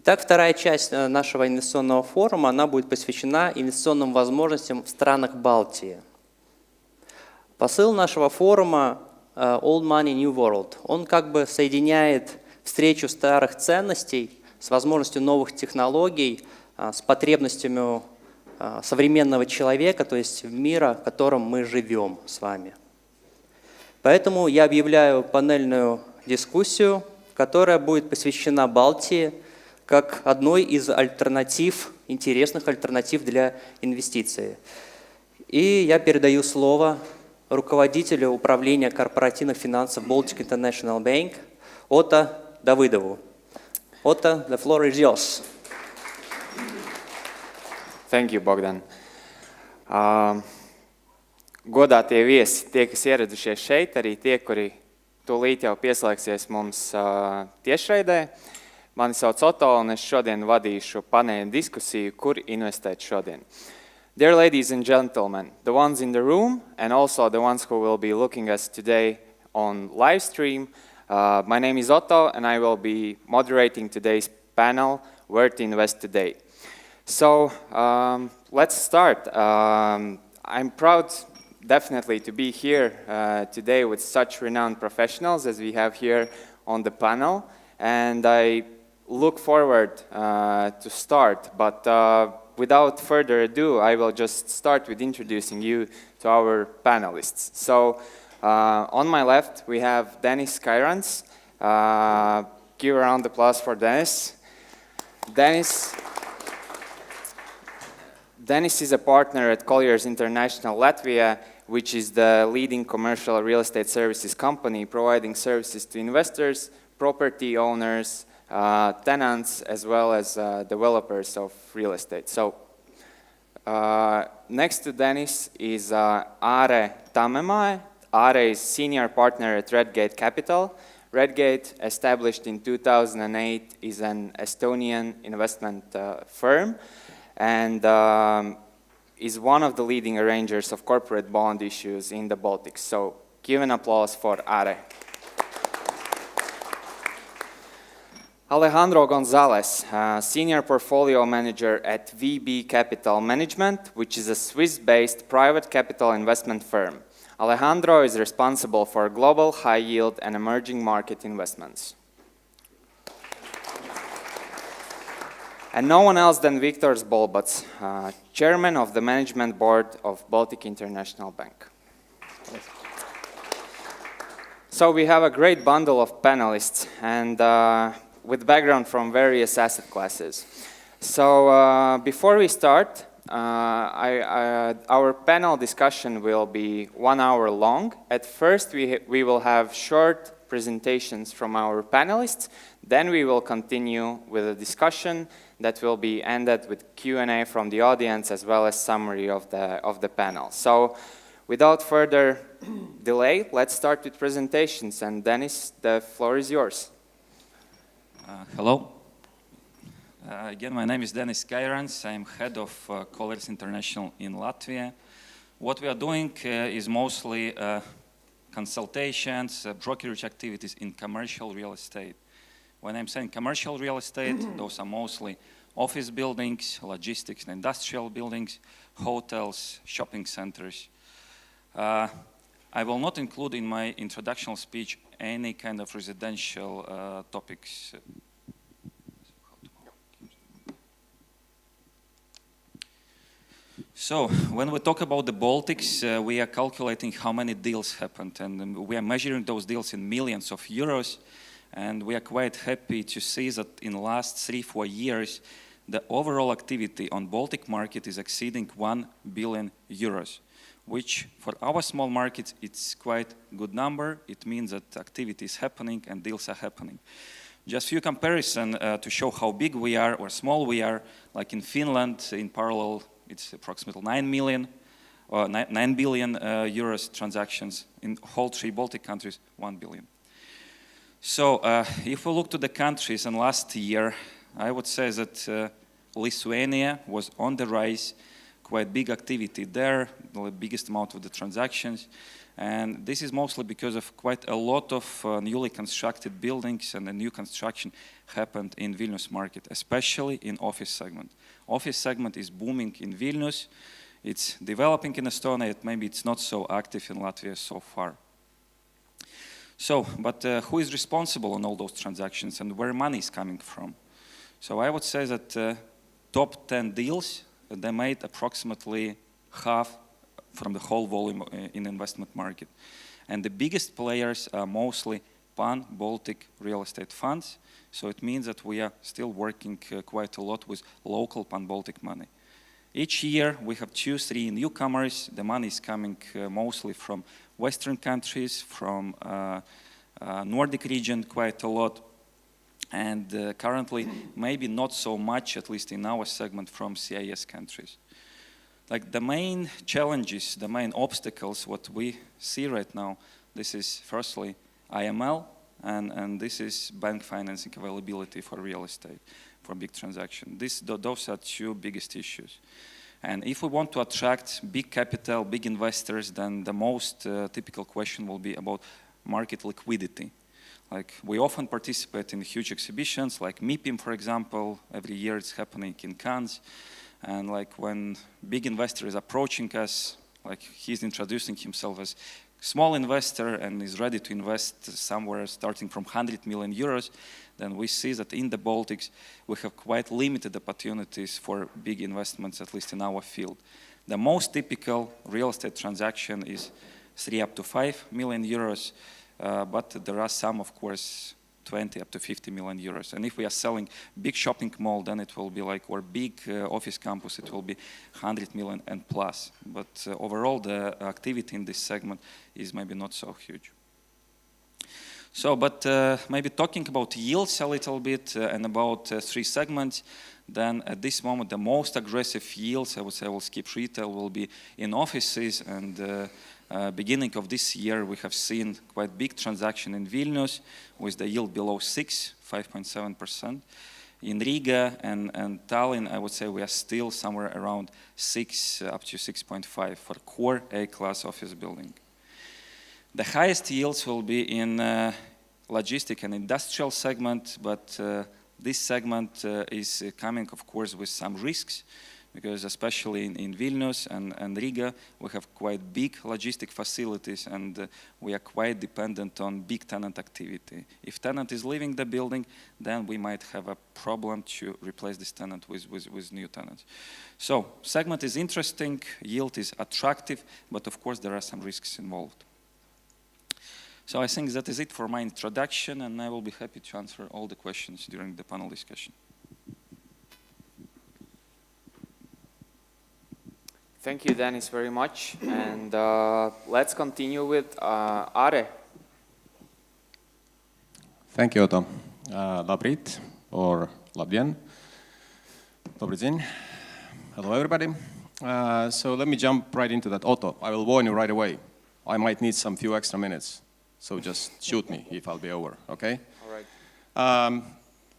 Итак, вторая часть нашего инвестиционного форума, она будет посвящена инвестиционным возможностям в странах Балтии. Посыл нашего форума Old Money, New World, он как бы соединяет встречу старых ценностей с возможностью новых технологий, с потребностями современного человека, то есть мира, в котором мы живем с вами. Поэтому я объявляю панельную дискуссию, которая будет посвящена Балтии как одной из альтернатив, интересных альтернатив для инвестиций. И я передаю слово руководителю управления корпоративных финансов Baltic International Bank Отто Давыдову. Отто, the floor is yours. Thank you, Bogdan. Godātie viesi, tie, kas ieradušies šeit, arī tie, kuri tūlīt jau pieslēgsies mums tiešraidē. Mani sauc Otto, un es šodien vadīšu paneļa diskusiju, kur investēt šodien. Dear ladies and gentlemen, the ones in the room and also the ones who will be looking us today on live stream, my name is Otto, and I will be moderating today's panel, Where to Invest Today. So let's start. I'm proud definitely to be here today with such renowned professionals as we have here on the panel, and I look forward to start, but without further ado, I will just start with introducing you to our panelists. So on my left we have Dennis Kyrans. Give a round of applause for Dennis. Dennis is a partner at Colliers International Latvia, which is the leading commercial real estate services company providing services to investors, property owners, tenants, as well as developers of real estate. So next to Dennis is Are Tamemäe. Are is senior partner at Redgate Capital. Redgate, established in 2008, is an Estonian investment firm and is one of the leading arrangers of corporate bond issues in the Baltics. So give an applause for Are. Alejandro Gonzalez, Senior Portfolio Manager at VB Capital Management, which is a Swiss-based private capital investment firm. Alejandro is responsible for global high-yield and emerging market investments. And no one else than Viktor Zbolbats, Chairman of the Management Board of Baltic International Bank. So we have a great bundle of panelists, and with background from various asset classes. So before we start, our panel discussion will be 1 hour long. At first, we will have short presentations from our panelists. Then we will continue with a discussion that will be ended with Q&A from the audience as well as summary of the panel. So without further delay, let's start with presentations. And Dennis, the floor is yours. Hello. Again, my name is Dennis Kyrans. I'm head of Colliers International in Latvia. What we are doing is mostly consultations, brokerage activities in commercial real estate. When I'm saying commercial real estate, those are mostly office buildings, logistics and industrial buildings, hotels, shopping centers. I will not include in my introductional speech any kind of residential topics. So, when we talk about the Baltics, we are calculating how many deals happened, and we are measuring those deals in millions of euros, and we are quite happy to see that in the last 3-4 years, the overall activity on Baltic market is exceeding 1 billion euros. Which for our small markets, it's quite a good number. It means that activity is happening and deals are happening. Just few comparison to show how big we are or small we are. Like in Finland, in parallel, it's approximately 9 billion euros transactions. In whole 3 Baltic countries, 1 billion. So if we look to the countries in last year, I would say that Lithuania was on the rise quite big activity there, the biggest amount of the transactions. And this is mostly because of quite a lot of newly constructed buildings, and the new construction happened in Vilnius market, especially in office segment. Office segment is booming in Vilnius. It's developing in Estonia. Maybe it's not so active in Latvia so far. So, but who is responsible on all those transactions and where money is coming from? So I would say that top 10 deals, they made approximately half from the whole volume in investment market. And the biggest players are mostly pan-Baltic real estate funds. So it means that we are still working quite a lot with local pan-Baltic money. Each year we have 2-3 newcomers. The money is coming mostly from Western countries, from Nordic region quite a lot. And currently maybe not so much, at least in our segment, from CIS countries. Like the main challenges, the main obstacles, what we see right now, this is firstly IML, and this is bank financing availability for real estate, for big transaction. Those are two biggest issues. And if we want to attract big capital, big investors, then the most typical question will be about market liquidity. Like we often participate in huge exhibitions, like MIPIM, for example. Every year it's happening in Cannes. And like when big investor is approaching us, like he's introducing himself as small investor and is ready to invest somewhere starting from 100 million euros, then we see that in the Baltics we have quite limited opportunities for big investments, at least in our field. The most typical real estate transaction is 3 up to 5 million euros, but there are some, of course, 20 up to 50 million euros. And if we are selling big shopping mall, then it will be like, or big office campus, it will be 100 million and plus. But overall, the activity in this segment is maybe not so huge. So, but maybe talking about yields a little bit and about 3 segments, then at this moment, the most aggressive yields, I would say, I will skip retail, will be in offices. And beginning of this year, we have seen quite big transaction in Vilnius with the yield below 5.7%. In Riga and Tallinn, I would say we are still somewhere around 6 up to 6.5 for core A-class office building. The highest yields will be in logistic and industrial segment, but this segment is coming, of course, with some risks, because especially in Vilnius and Riga, we have quite big logistic facilities, and we are quite dependent on big tenant activity. If tenant is leaving the building, then we might have a problem to replace this tenant with new tenants. So segment is interesting, yield is attractive, but of course there are some risks involved. So I think that is it for my introduction, and I will be happy to answer all the questions during the panel discussion. Thank you, Dennis, very much. And let's continue with Are. Thank you, Otto. Labrit, or Labdien. Dobry dzień. Hello, everybody. So let me jump right into that. Otto, I will warn you right away. I might need some few extra minutes. So just shoot me if I'll be over, okay? All right.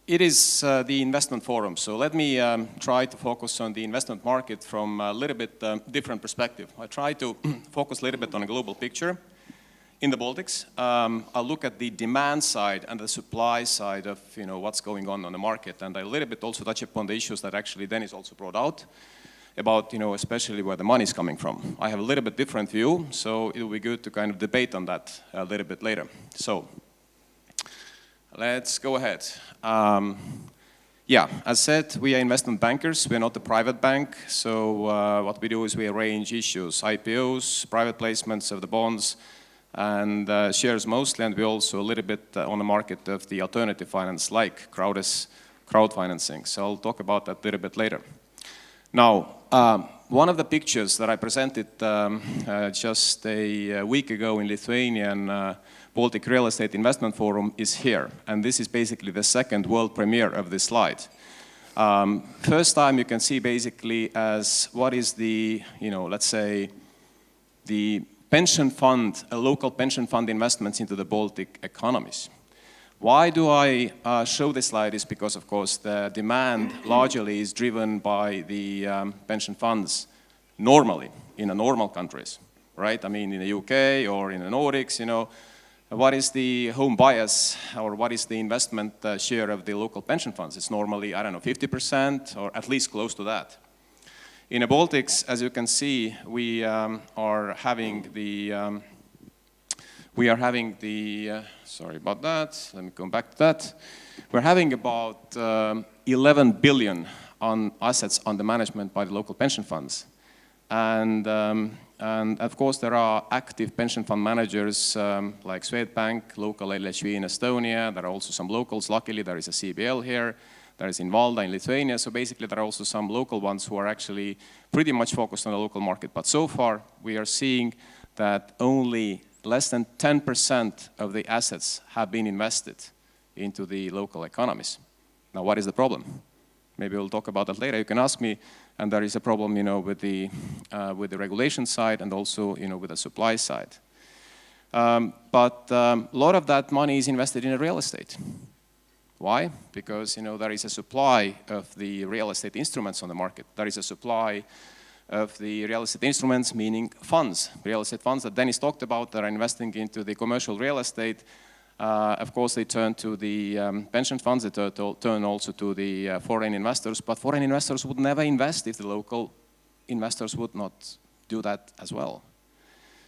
It is the investment forum, so let me try to focus on the investment market from a little bit different perspective. I try to focus a little bit on a global picture in the Baltics. I'll look at the demand side and the supply side of what's going on the market, and I a little bit also touch upon the issues that actually Dennis also brought out about especially where the money is coming from. I have a little bit different view, so it will be good to kind of debate on that a little bit later. So let's go ahead. Yeah, as said, we are investment bankers. We're not a private bank. So what we do is we arrange issues, IPOs, private placements of the bonds, and shares mostly. And we also a little bit on the market of the alternative finance, like crowd financing. So I'll talk about that a little bit later. Now, one of the pictures that I presented just a week ago in Lithuanian Baltic Real Estate Investment Forum is here. And this is basically the second world premiere of this slide. First time you can see basically as what is the, let's say, the pension fund, a local pension fund investments into the Baltic economies. Why do I show this slide is because, of course, the demand largely is driven by the pension funds normally in the normal countries, right? I mean, in the UK or in the Nordics, what is the home bias or what is the investment share of the local pension funds? It's normally, I don't know, 50% or at least close to that. In the Baltics, as you can see, we are having the, sorry about that, let me come back to that. We're having about 11 billion on assets under management by the local pension funds. And of course, there are active pension fund managers like Swedbank, local LHV in Estonia. There are also some locals. Luckily, there is a CBL here. There is Invalda in Lithuania. So basically, there are also some local ones who are actually pretty much focused on the local market. But so far, we are seeing that only less than 10% of the assets have been invested into the local economies. Now, what is the problem? Maybe we'll talk about that later. You can ask me. And there is a problem, with the regulation side and also, with the supply side. But a lot of that money is invested in real estate. Why? Because, there is a supply of the real estate instruments on the market. There is a supply of the real estate instruments, meaning funds, real estate funds that Dennis talked about that are investing into the commercial real estate. Of course, they turn to the pension funds, they turn also to the foreign investors, but foreign investors would never invest if the local investors would not do that as well.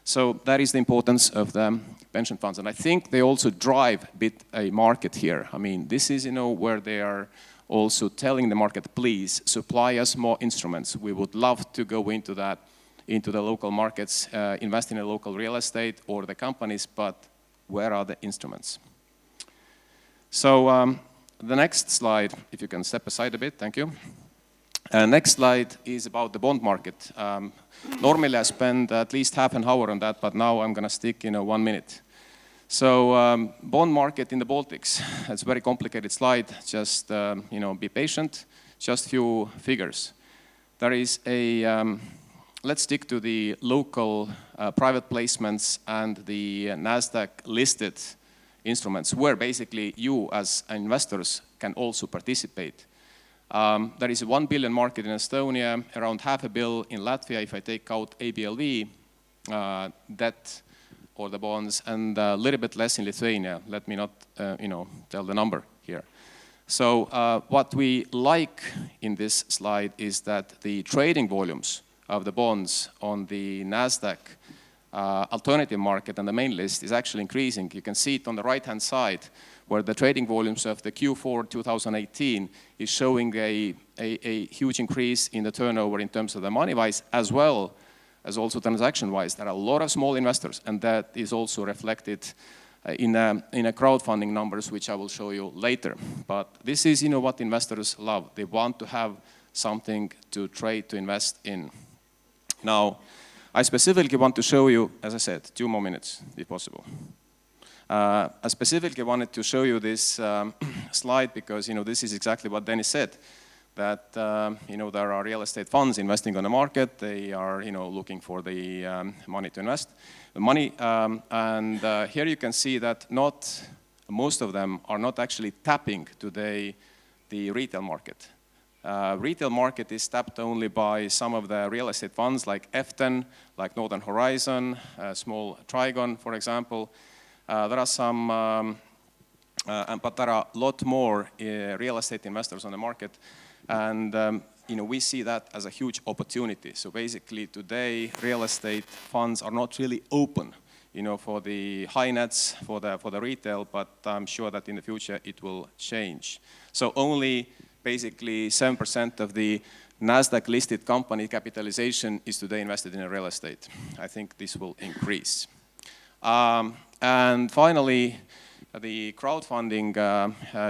So that is the importance of the pension funds. And I think they also drive a bit a market here. I mean, this is, where they are also telling the market, please supply us more instruments. We would love to go into that, into the local markets, invest in a local real estate or the companies, but where are the instruments? So the next slide, if you can step aside a bit, thank you. Next slide is about the bond market. Normally I spend at least half an hour on that, but now I'm going to stick 1 minute. So bond market in the Baltics, it's a very complicated slide, just be patient, just few figures. There is a, let's stick to the local private placements and the NASDAQ listed instruments where basically you as investors can also participate. There is a 1 billion market in Estonia, around $500 million in Latvia if I take out ABLV debt or the bonds, and a little bit less in Lithuania. Let me not tell the number here. So what we like in this slide is that the trading volumes of the bonds on the NASDAQ alternative market and the main list is actually increasing. You can see it on the right-hand side where the trading volumes of the Q4 2018 is showing a huge increase in the turnover in terms of the money-wise as well as also transaction-wise. There are a lot of small investors, and that is also reflected in a crowdfunding numbers, which I will show you later. But this is what investors love. They want to have something to trade, to invest in. Now, I specifically want to show you, as I said, 2 more minutes, if possible. I specifically wanted to show you this slide because, this is exactly what Dennis said, that, there are real estate funds investing on the market. They are, looking for the money to invest. The money, and here you can see that most of them are not actually tapping today the retail market. Retail market is tapped only by some of the real estate funds like EFTEN, like Northern Horizon, small Trigon, for example. There are some, but there are a lot more real estate investors on the market. And we see that as a huge opportunity. So basically today, real estate funds are not really open, for the high nets, for the retail, but I'm sure that in the future it will change. So only basically 7% of the NASDAQ listed company capitalization is today invested in real estate. I think this will increase. And finally, the crowdfunding,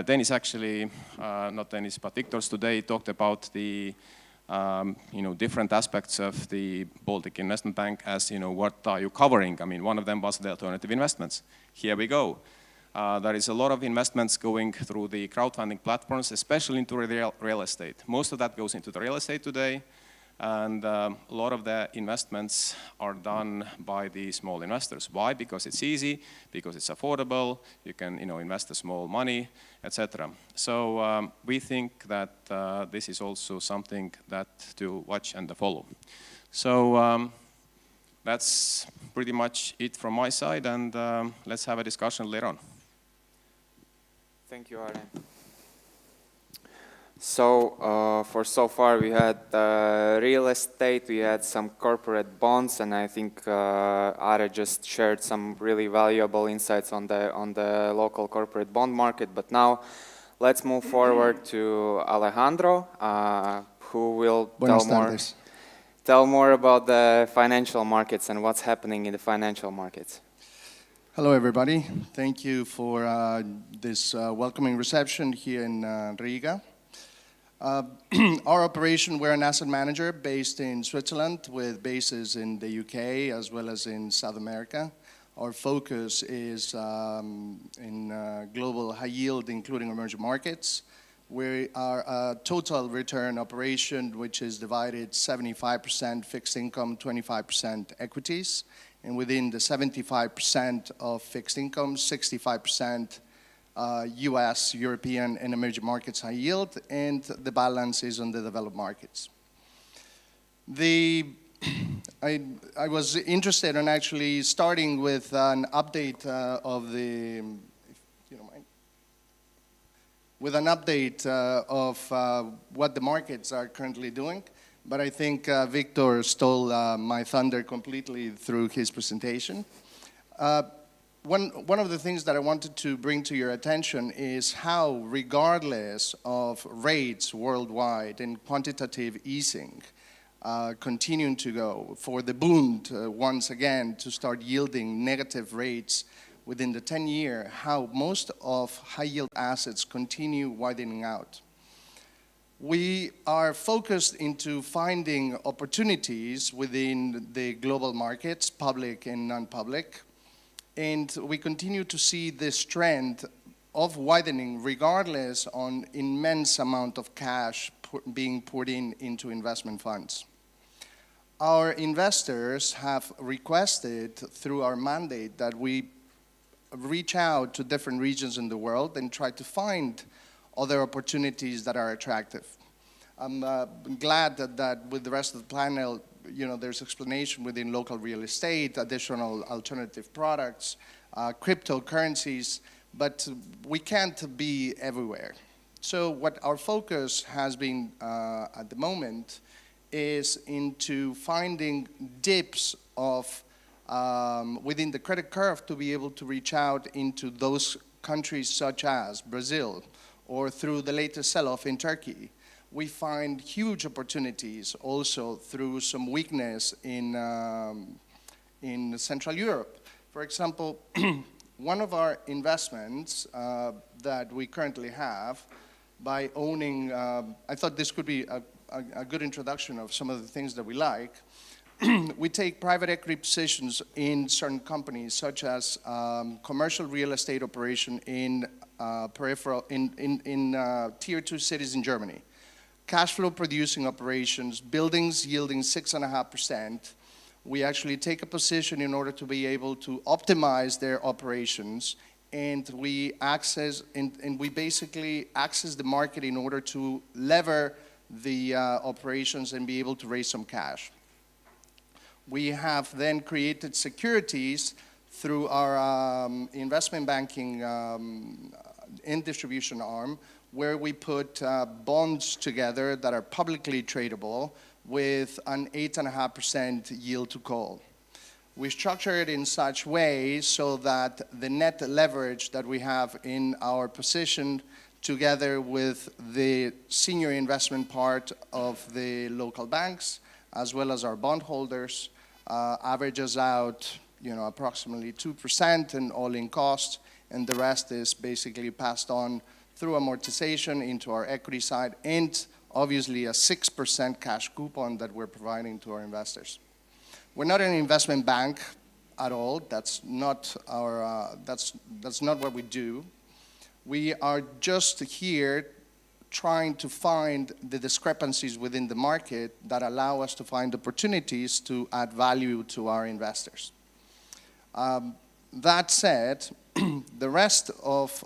Dennis actually, not Dennis, but Victor's today talked about the different aspects of the Baltic Investment Bank as, what are you covering? I mean, one of them was the alternative investments. Here we go. There is a lot of investments going through the crowdfunding platforms, especially into real estate. Most of that goes into the real estate today. And a lot of the investments are done by the small investors. Why? Because it's easy, because it's affordable, you can invest the small money, etc. So we think that this is also something that to watch and follow. So that's pretty much it from my side, and let's have a discussion later on. Thank you, Arne. So so far we had real estate, we had some corporate bonds, and I think Are just shared some really valuable insights on the local corporate bond market. But now let's move forward to Alejandro, who will tell more about the financial markets and what's happening in the financial markets. Hello, everybody. Thank you for this welcoming reception here in Riga. Our operation, we're an asset manager based in Switzerland with bases in the UK as well as in South America. Our focus is in global high yield, including emerging markets. We are a total return operation, which is divided 75% fixed income, 25% equities. And within the 75% of fixed income, 65% US, European, and emerging markets high yield, and the balance is on the developed markets. I was interested in actually starting with an update of the, if you don't mind, with an update of what the markets are currently doing. But I think Victor stole my thunder completely through his presentation. One of the things that I wanted to bring to your attention is how, regardless of rates worldwide and quantitative easing continuing to go, for the Bund once again to start yielding negative rates within the 10-year, how most of high-yield assets continue widening out. We are focused into finding opportunities within the global markets, public and non-public, and we continue to see this trend of widening regardless on immense amount of cash being poured into investment funds. Our investors have requested through our mandate that we reach out to different regions in the world and try to find other opportunities that are attractive. I'm glad that with the rest of the panel, there's explanation within local real estate, additional alternative products, cryptocurrencies, but we can't be everywhere. So what our focus has been at the moment is into finding dips of within the credit curve to be able to reach out into those countries such as Brazil, or through the latest sell-off in Turkey. We find huge opportunities also through some weakness in Central Europe. For example, one of our investments that we currently have by owning, I thought this could be a good introduction of some of the things that we like. We take private equity positions in certain companies, such as commercial real estate operation in tier 2 cities in Germany. Cash flow producing operations, buildings yielding 6.5%. We actually take a position in order to be able to optimize their operations, and we we basically access the market in order to lever the operations and be able to raise some cash. We have then created securities through our investment banking and distribution arm, where we put bonds together that are publicly tradable with an 8.5% yield to call. We structure it in such way so that the net leverage that we have in our position, together with the senior investment part of the local banks, as well as our bondholders, averages out approximately 2% in all-in cost, and the rest is basically passed on through amortization into our equity side, and obviously a 6% cash coupon that we're providing to our investors. We're not an investment bank at all. That's not that's not what we do. We are just here trying to find the discrepancies within the market that allow us to find opportunities to add value to our investors. That said, the rest of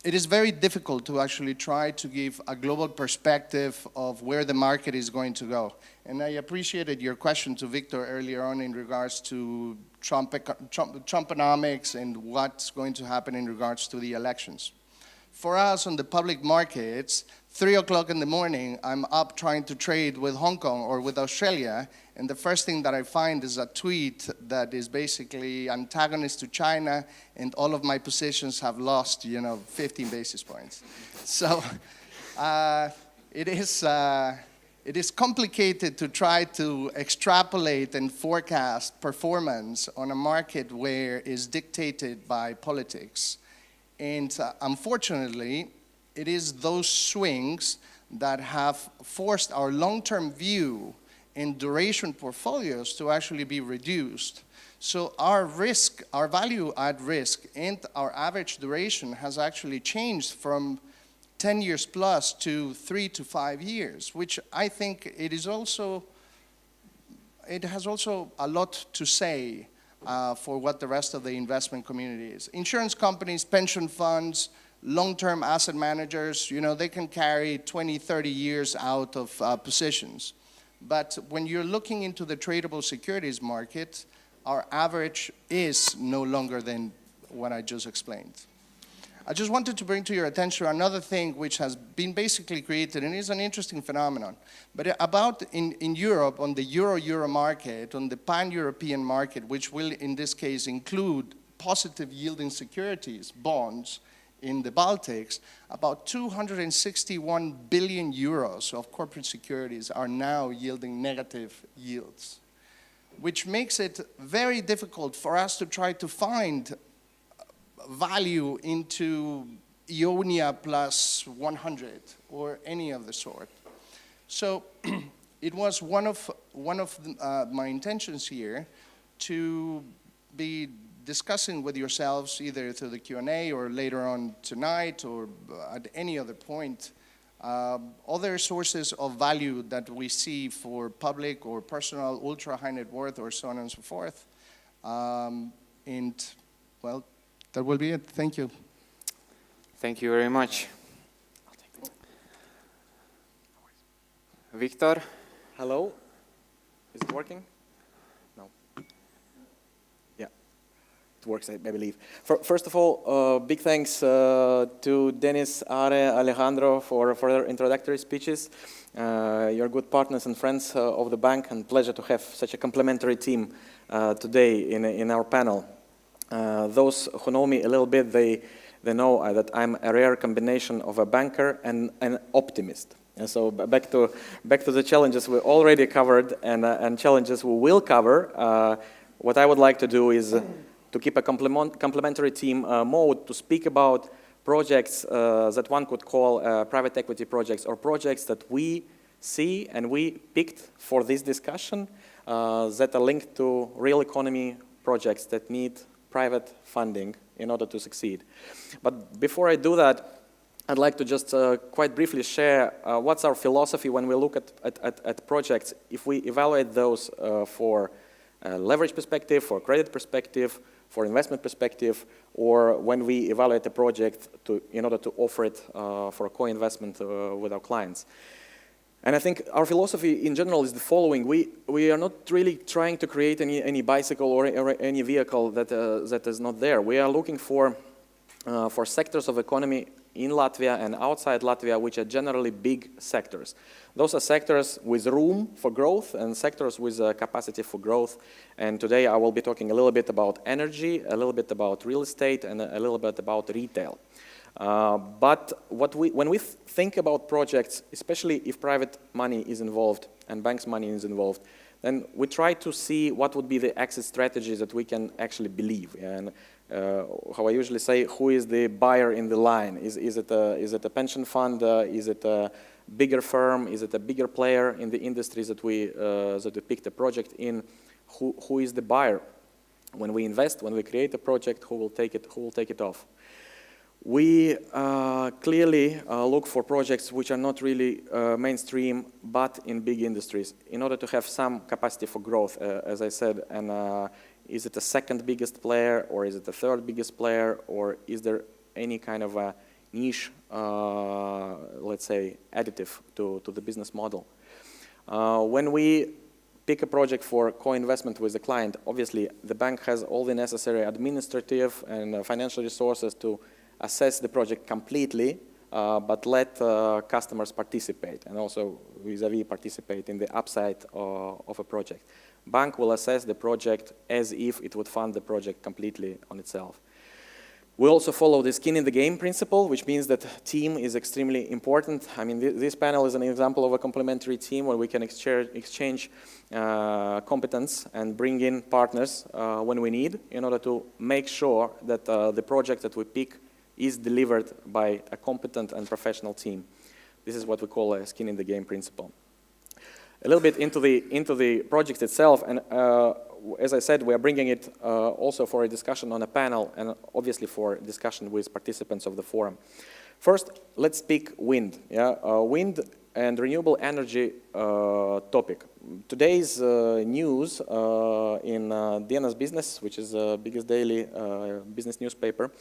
it is very difficult to actually try to give a global perspective of where the market is going to go. And I appreciated your question to Victor earlier on in regards to Trumponomics and what's going to happen in regards to the elections. For us on the public markets, 3 o'clock in the morning, I'm up trying to trade with Hong Kong or with Australia, and the first thing that I find is a tweet that is basically antagonist to China, and all of my positions have lost, 15 basis points. So it is complicated to try to extrapolate and forecast performance on a market where it's dictated by politics. And unfortunately, it is those swings that have forced our long-term view in duration portfolios to actually be reduced. So our risk, our value at risk, and our average duration has actually changed from 10 years plus to 3 to 5 years, which I think it has also a lot to say for what the rest of the investment community is. Insurance companies, pension funds, long-term asset managers, they can carry 20, 30 years out of positions. But when you're looking into the tradable securities market, our average is no longer than what I just explained. I just wanted to bring to your attention another thing which has been basically created, and is an interesting phenomenon. But about in Europe, on the euro market, on the pan-European market, which will in this case include positive yielding securities, bonds, in the Baltics, about 261 billion euros of corporate securities are now yielding negative yields, which makes it very difficult for us to try to find value into Ionia plus 100 or any of the sort. So it was one of my intentions here to be discussing with yourselves either through the Q&A or later on tonight or at any other point other sources of value that we see for public or personal ultra high net worth or so on and so forth. And well, that will be it. Thank you. Thank you very much. Victor? Hello. Is it working? No. Yeah, it works, I believe. First of all, big thanks to Dennis, Are, Alejandro for their introductory speeches. You're good partners and friends of the bank, and pleasure to have such a complementary team today in our panel. Those who know me a little bit, they know that I'm a rare combination of a banker and an optimist. And so back to the challenges we already covered and challenges we will cover. What I would like to do is to keep a complementary team mode to speak about projects that one could call private equity projects, or projects that we see and we picked for this discussion that are linked to real economy projects that need private funding in order to succeed. But before I do that, I'd like to just quite briefly share what's our philosophy when we look at projects, if we evaluate those for leverage perspective, for credit perspective, for investment perspective, or when we evaluate a project in order to offer it for a co-investment with our clients. And I think our philosophy in general is the following. We are not really trying to create any bicycle or any vehicle that is not there. We are looking for sectors of economy in Latvia and outside Latvia, which are generally big sectors. Those are sectors with room for growth and sectors with capacity for growth. And today I will be talking a little bit about energy, a little bit about real estate, and a little bit about retail. But when we think about projects, especially if private money is involved and banks' money is involved, then we try to see what would be the exit strategies that we can actually believe. And how I usually say, who is the buyer in the line? Is it a pension fund? Is it a bigger firm? Is it a bigger player in the industries that we picked a project in? Who is the buyer? When we invest, when we create a project, who will take it off? We clearly look for projects which are not really mainstream, but in big industries, in order to have some capacity for growth, as I said. And is it the second biggest player, or is it the third biggest player, or is there any kind of a niche, let's say, additive to the business model. When we pick a project for co-investment with the client, obviously the bank has all the necessary administrative and financial resources to assess the project completely, but let customers participate and also vis-a-vis participate in the upside of a project. Bank will assess the project as if it would fund the project completely on itself. We also follow the skin in the game principle, which means that team is extremely important. I mean, this panel is an example of a complementary team where we can exchange competence and bring in partners when we need in order to make sure that the project that we pick is delivered by a competent and professional team. This is what we call a skin in the game principle. A little bit into the project itself, and as I said, we are bringing it also for a discussion on a panel and obviously for discussion with participants of the forum. First, let's speak wind. Wind and renewable energy topic. Today's news in Dienas Business, which is the biggest daily business newspaper,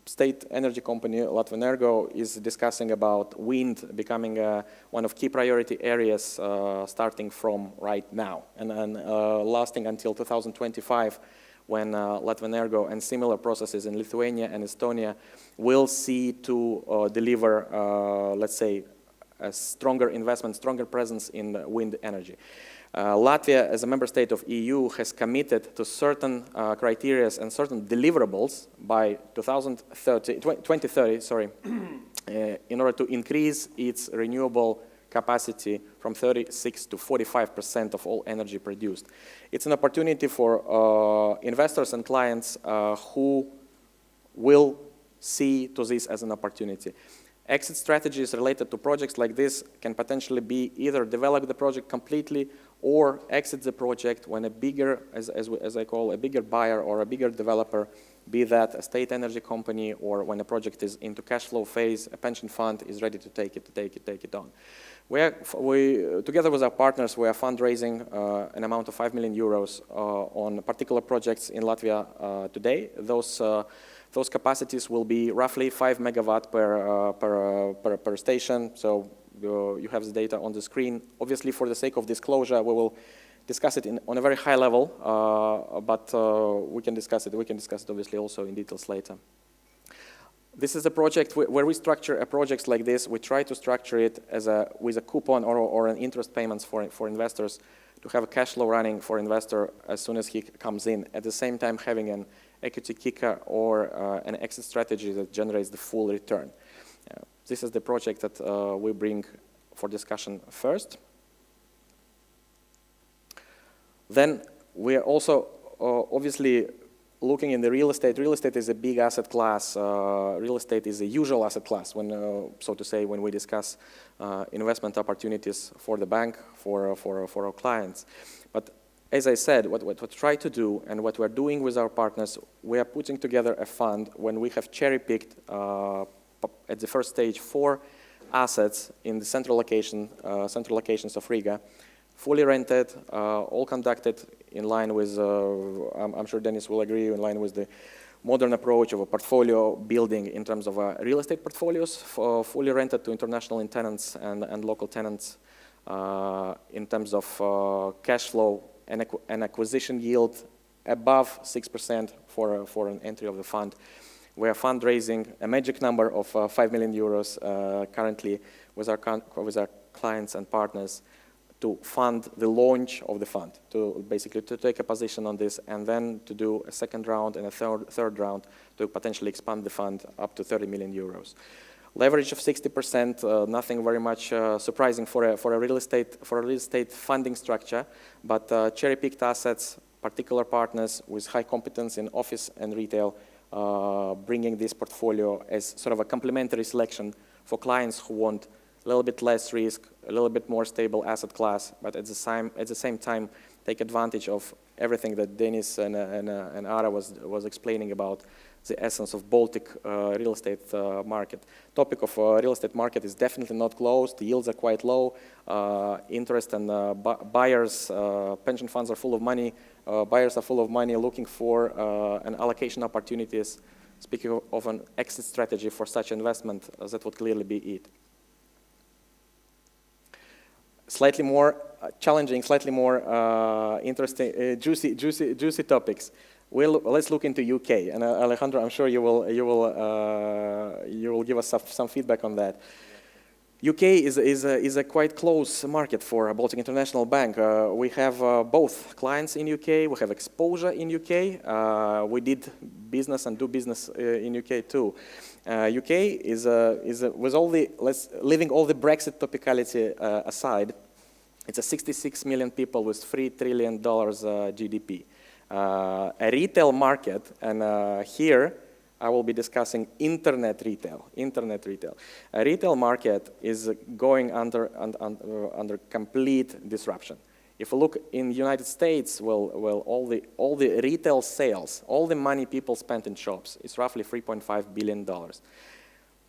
state energy company Latvenergo is discussing about wind becoming one of key priority areas starting from right now and lasting until 2025, when Latvenergo and similar processes in Lithuania and Estonia will see to deliver, let's say, a stronger investment, stronger presence in wind energy. Latvia, as a member state of EU, has committed to certain criteria and certain deliverables by 2030, in order to increase its renewable capacity from 36 to 45% of all energy produced. It's an opportunity for investors and clients who will see to this as an opportunity. Exit strategies related to projects like this can potentially be either develop the project completely or exit the project when a bigger, as I call, a bigger buyer or a bigger developer, be that a state energy company or when a project is into cash flow phase, a pension fund is ready to take it on. Together with our partners, we are fundraising an amount of 5 million euros on particular projects in Latvia today. Those capacities will be roughly 5 megawatt per station. So you have the data on the screen. Obviously, for the sake of disclosure, we will discuss it on a very high level, but we can discuss it. We can discuss it obviously also in details later. This is a project where we structure a project like this. We try to structure it as with a coupon or an interest payments for investors to have a cash flow running for investor as soon as he comes in. At the same time, having an equity kicker or an exit strategy that generates the full return. This is the project that we bring for discussion first. Then we are also obviously looking in the real estate. Real estate is a big asset class. Real estate is a usual asset class when, so to say, when we discuss investment opportunities for the bank, for our clients. But as I said, what we try to do and what we're doing with our partners, we are putting together a fund when we have cherry-picked at the first stage 4 assets in the central locations of Riga, fully rented, all conducted in line with, I'm sure Dennis will agree, in line with the modern approach of a portfolio building in terms of real estate portfolios, fully rented to international tenants and local tenants in terms of cash flow and acquisition yield above 6% for an entry of the fund. We are fundraising a magic number of 5 million euros currently with our clients and partners to fund the launch of the fund, to basically to take a position on this and then to do a second round and a third round to potentially expand the fund up to 30 million euros. Leverage of 60%, nothing very much surprising for a real estate funding structure, but cherry-picked assets, particular partners with high competence in office and retail, bringing this portfolio as sort of a complementary selection for clients who want a little bit less risk, a little bit more stable asset class, but at the same time take advantage of everything that Denis and Ara was explaining about the essence of Baltic real estate market. Topic of real estate market is definitely not closed. The yields are quite low. Interest and buyers, pension funds are full of money. Buyers are full of money looking for an allocation opportunities. speaking of an exit strategy for such investment, that would clearly be it. Slightly more challenging, slightly more interesting, juicy topics. Let's look into UK, and Alejandro, I'm sure you will give us some feedback on that. UK is a quite close market for Baltic International Bank. We have both clients in UK. We have exposure in UK. We did business and do business in UK too. UK is with all the leaving all the Brexit topicality aside. It's a 66 million people with $3 trillion GDP. A retail market, and here I will be discussing internet retail. A retail market is going under complete disruption. If we look in the United States, all the retail sales, all the money people spend in shops is roughly $3.5 billion.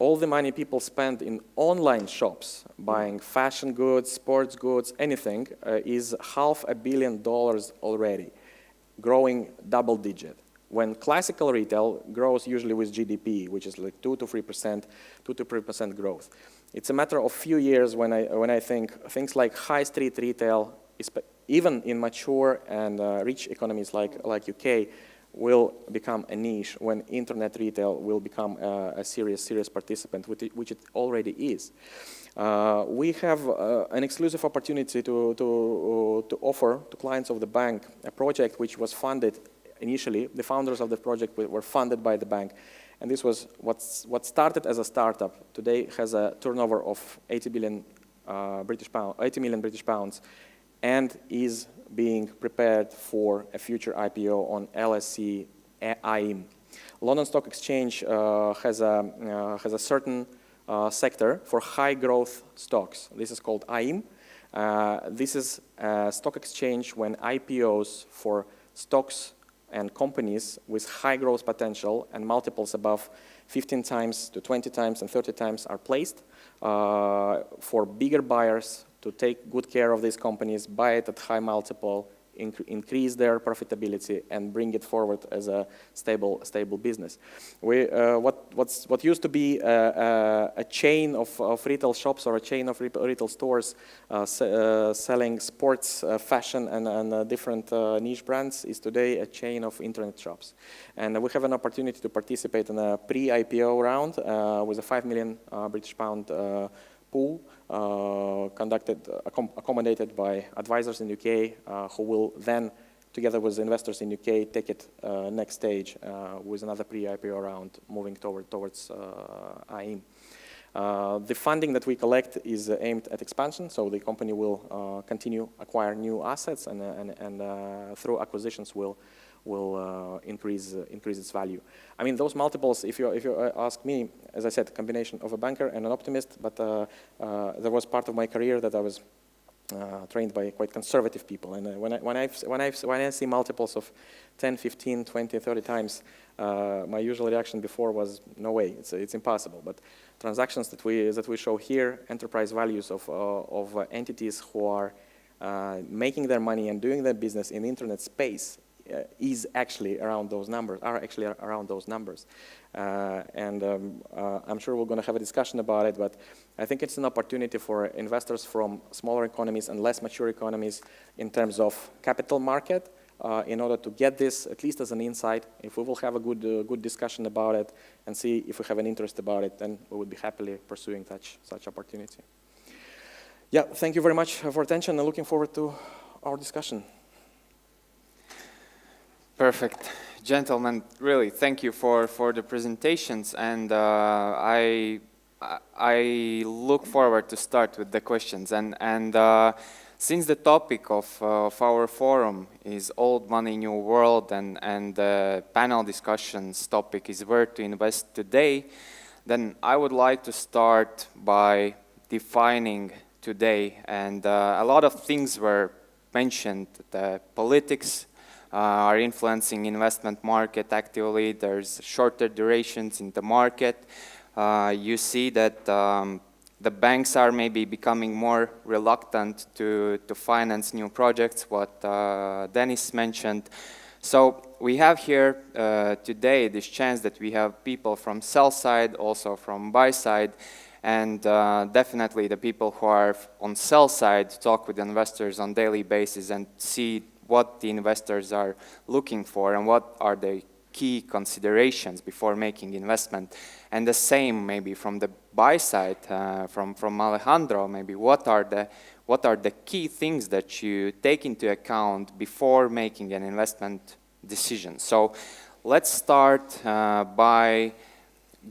All the money people spend in online shops, buying fashion goods, sports goods, anything, is $500 million already, growing double digit. When classical retail grows usually with GDP, which is like 2 to 3% growth. It's a matter of few years when I think things like high street retail, even in mature and rich economies like UK, will become a niche, when internet retail will become a serious participant, which it already is. We have an exclusive opportunity to offer to clients of the bank a project which was funded initially. The founders of the project were funded by the bank, and this was what started as a startup. Today has a turnover of 80 million British pounds, and is being prepared for a future IPO on LSE AIM. London Stock Exchange has a certain sector for high growth stocks. This is called AIM. This is a stock exchange when IPOs for stocks and companies with high growth potential and multiples above 15 times to 20 times and 30 times are placed for bigger buyers to take good care of these companies, buy it at high multiple, increase their profitability, and bring it forward as a stable business. What used to be a chain of retail shops or a chain of retail stores selling sports, fashion, and different niche brands is today a chain of internet shops. And we have an opportunity to participate in a pre-IPO round with a 5 million British pound pool accommodated by advisors in UK who will then, together with investors in UK, take it next stage with another pre-IPO round moving towards AIM. The funding that we collect is aimed at expansion, so the company will continue acquire new assets and through acquisitions will increase its value. I mean, those multiples, if you ask me, as I said, a combination of a banker and an optimist, but there was part of my career that I was trained by quite conservative people, and when I see multiples of 10, 15, 20, 30 times, my usual reaction before was no way, it's impossible. But transactions that we show here, enterprise values of entities who are making their money and doing their business in the internet space is actually around those numbers, and I'm sure we're going to have a discussion about it, but I think it's an opportunity for investors from smaller economies and less mature economies in terms of capital market, in order to get this at least as an insight. If we will have a good discussion about it and see if we have an interest about it, then we would be happily pursuing such opportunity. Yeah, thank you very much for attention, and looking forward to our discussion. Perfect. Gentlemen, really, thank you for the presentations, and I look forward to start with the questions. And since the topic of our forum is Old Money, New World, and the panel discussions topic is where to invest today, then I would like to start by defining today. And a lot of things were mentioned. The politics are influencing investment market actively. There's shorter durations in the market. You see that the banks are maybe becoming more reluctant to finance new projects, what Dennis mentioned. So we have here today this chance that we have people from sell side, also from buy side, and definitely the people who are on sell side talk with investors on daily basis and see what the investors are looking for and what are the key considerations before making investment. And the same maybe from the buy side, from Alejandro, maybe what are the key things that you take into account before making an investment decision? So let's start by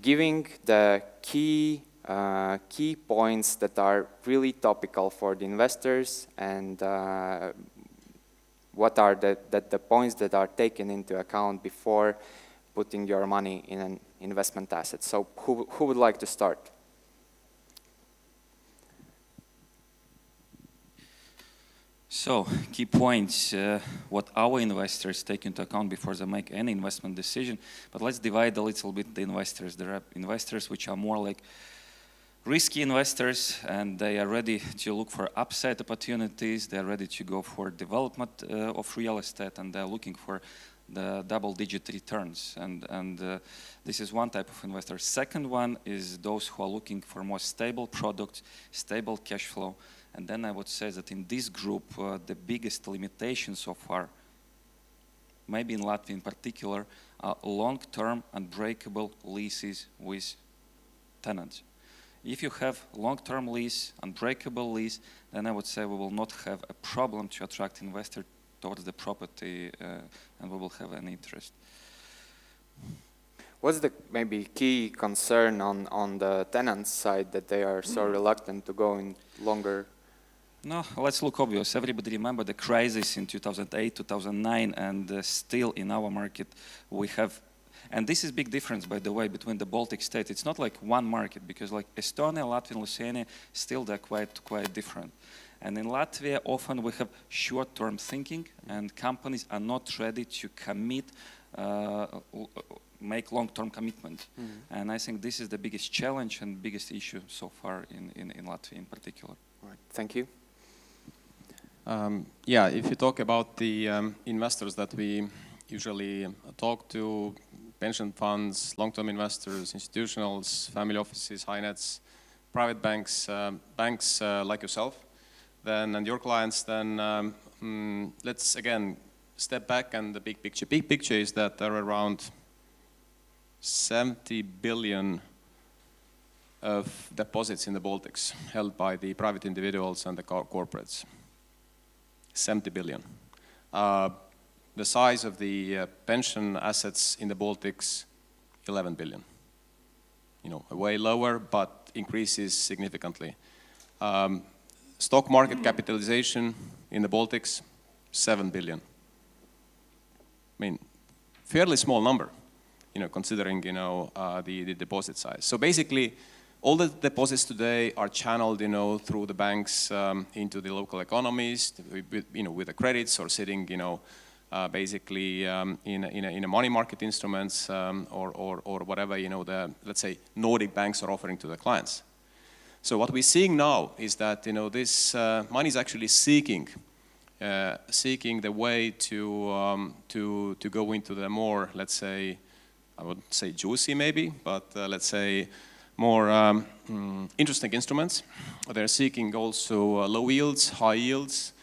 giving the key points that are really topical for the investors, and what are the points that are taken into account before putting your money in an investment asset. So who would like to start? So, key points, what our investors take into account before they make any investment decision. But let's divide a little bit the investors. There are investors which are more like risky investors, and they are ready to look for upside opportunities. They are ready to go for development of real estate, and they're looking for the double-digit returns. And this is one type of investor. Second one is those who are looking for more stable products, stable cash flow. And then I would say that in this group, the biggest limitation so far, maybe in Latvia in particular, are long-term unbreakable leases with tenants. If you have long-term lease, unbreakable lease, then I would say we will not have a problem to attract investors towards the property, and we will have an interest. What's the maybe key concern on the tenant side that they are so reluctant to go in longer? No, let's look obvious. Everybody remember the crisis in 2008, 2009, and still in our market we have, and this is big difference, by the way, between the Baltic states. It's not like one market, because like Estonia, Latvia, and Lithuania, still they're quite different. And in Latvia, often we have short-term thinking, and companies are not ready to commit, make long-term commitment. And I think this is the biggest challenge and biggest issue so far in Latvia in particular. All right. Thank you. Yeah, if you talk about the investors that we usually talk to, pension funds, long-term investors, institutionals, family offices, high nets, private banks, banks like yourself, then, and your clients, then let's again step back and the big picture. Big picture is that there are around 70 billion of deposits in the Baltics held by the private individuals and the corporates. 70 billion. The size of the pension assets in the Baltics, 11 billion. You know, way lower, but increases significantly. Stock market capitalization in the Baltics, 7 billion. I mean, fairly small number, you know, considering, you know, the deposit size. So basically, all the deposits today are channeled, you know, through the banks into the local economies, you know, with the credits or sitting, you know, basically in a money market instruments or whatever, you know, the, let's say, Nordic banks are offering to the clients. So what we're seeing now is that, you know, this money is actually seeking the way to go into the more, let's say, I would say juicy maybe, but let's say more interesting instruments. They're seeking also low yields, high yields,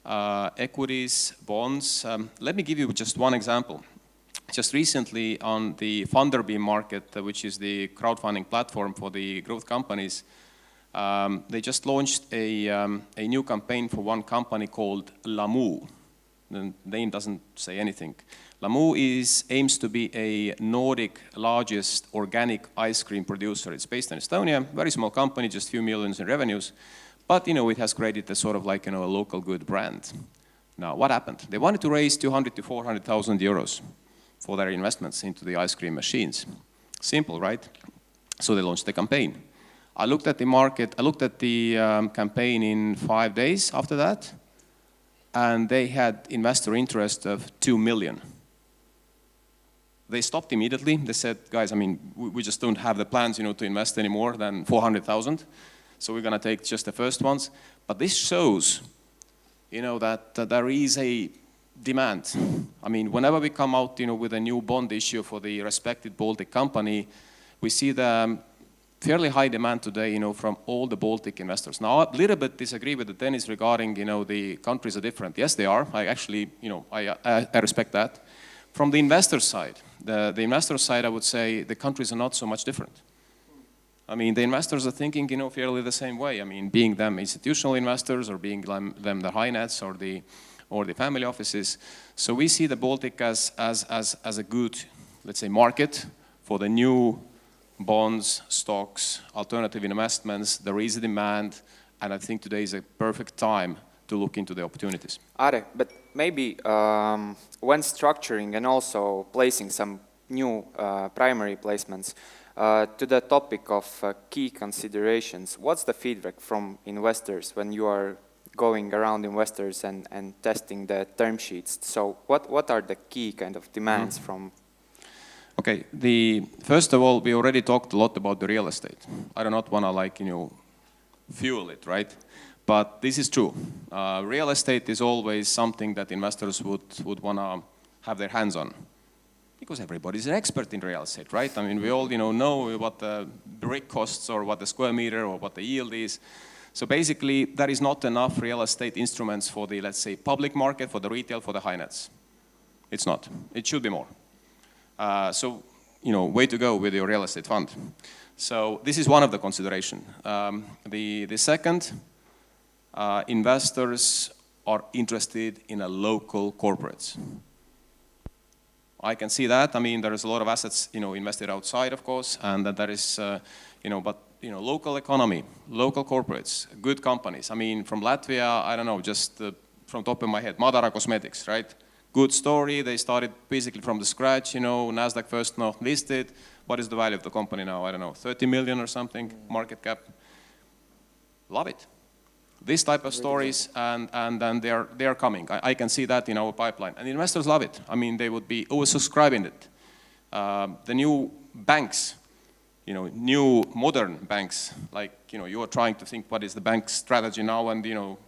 equities, bonds. Let me give you just one example. Just recently on the Funderbeam market, which is the crowdfunding platform for the growth companies, they just launched a new campaign for one company called Lamu. The name doesn't say anything. Lamu aims to be a Nordic largest organic ice cream producer. It's based in Estonia, very small company, just a few millions in revenues. But, you know, it has created a sort of like, you know, a local good brand. Now, what happened? They wanted to raise 200 to 400,000 euros for their investments into the ice cream machines. Simple, right? So they launched the campaign. I looked at the market, I looked at the campaign in 5 days after that, and they had investor interest of 2 million. They stopped immediately. They said, guys, I mean, we just don't have the plans, you know, to invest any more than 400,000. So we're going to take just the first ones. But this shows, you know, that there is a demand. I mean, whenever we come out, with a new bond issue for the respected Baltic company, we see the fairly high demand today, from all the Baltic investors. Now, a little bit disagree with Dennis regarding, the countries are different. Yes, they are. I actually, I respect that. From the investor side, the investor side, I would say the countries are not so much different. I mean, the investors are thinking, fairly the same way. I mean, being them institutional investors or being them the high nets or the family offices. So we see the Baltic as a good, let's say, market for the new bonds, stocks, alternative investments. There is a demand, and I think today is a perfect time to look into the opportunities. Are, but maybe when structuring and also placing some new primary placements, to the topic of key considerations, what's the feedback from investors when you are going around investors and testing the term sheets? So what are the key kind of demands from? Okay, first of all, we already talked a lot about the real estate. I do not want to fuel it, right? But this is true. Real estate is always something that investors would want to have their hands on. Because everybody's an expert in real estate, right? I mean, we all know what the brick costs or what the square meter or what the yield is. So basically, there is not enough real estate instruments for the, let's say, public market, for the retail, for the high nets. It's not. It should be more. So, way to go with your real estate fund. So this is one of the consideration. The second, investors are interested in a local corporates. I can see that. I mean, there is a lot of assets, invested outside, of course, and that there is, but local economy, local corporates, good companies. I mean, from Latvia, I don't know, just from top of my head, Madara Cosmetics, right? Good story. They started basically from the scratch. Nasdaq First North listed. What is the value of the company now? I don't know, 30 million or something market cap. Love it. This type of stories, and then they are coming. I can see that in our pipeline, and investors love it. I mean, they would be oversubscribing it. The new banks, new modern banks, like you are trying to think what is the bank strategy now, and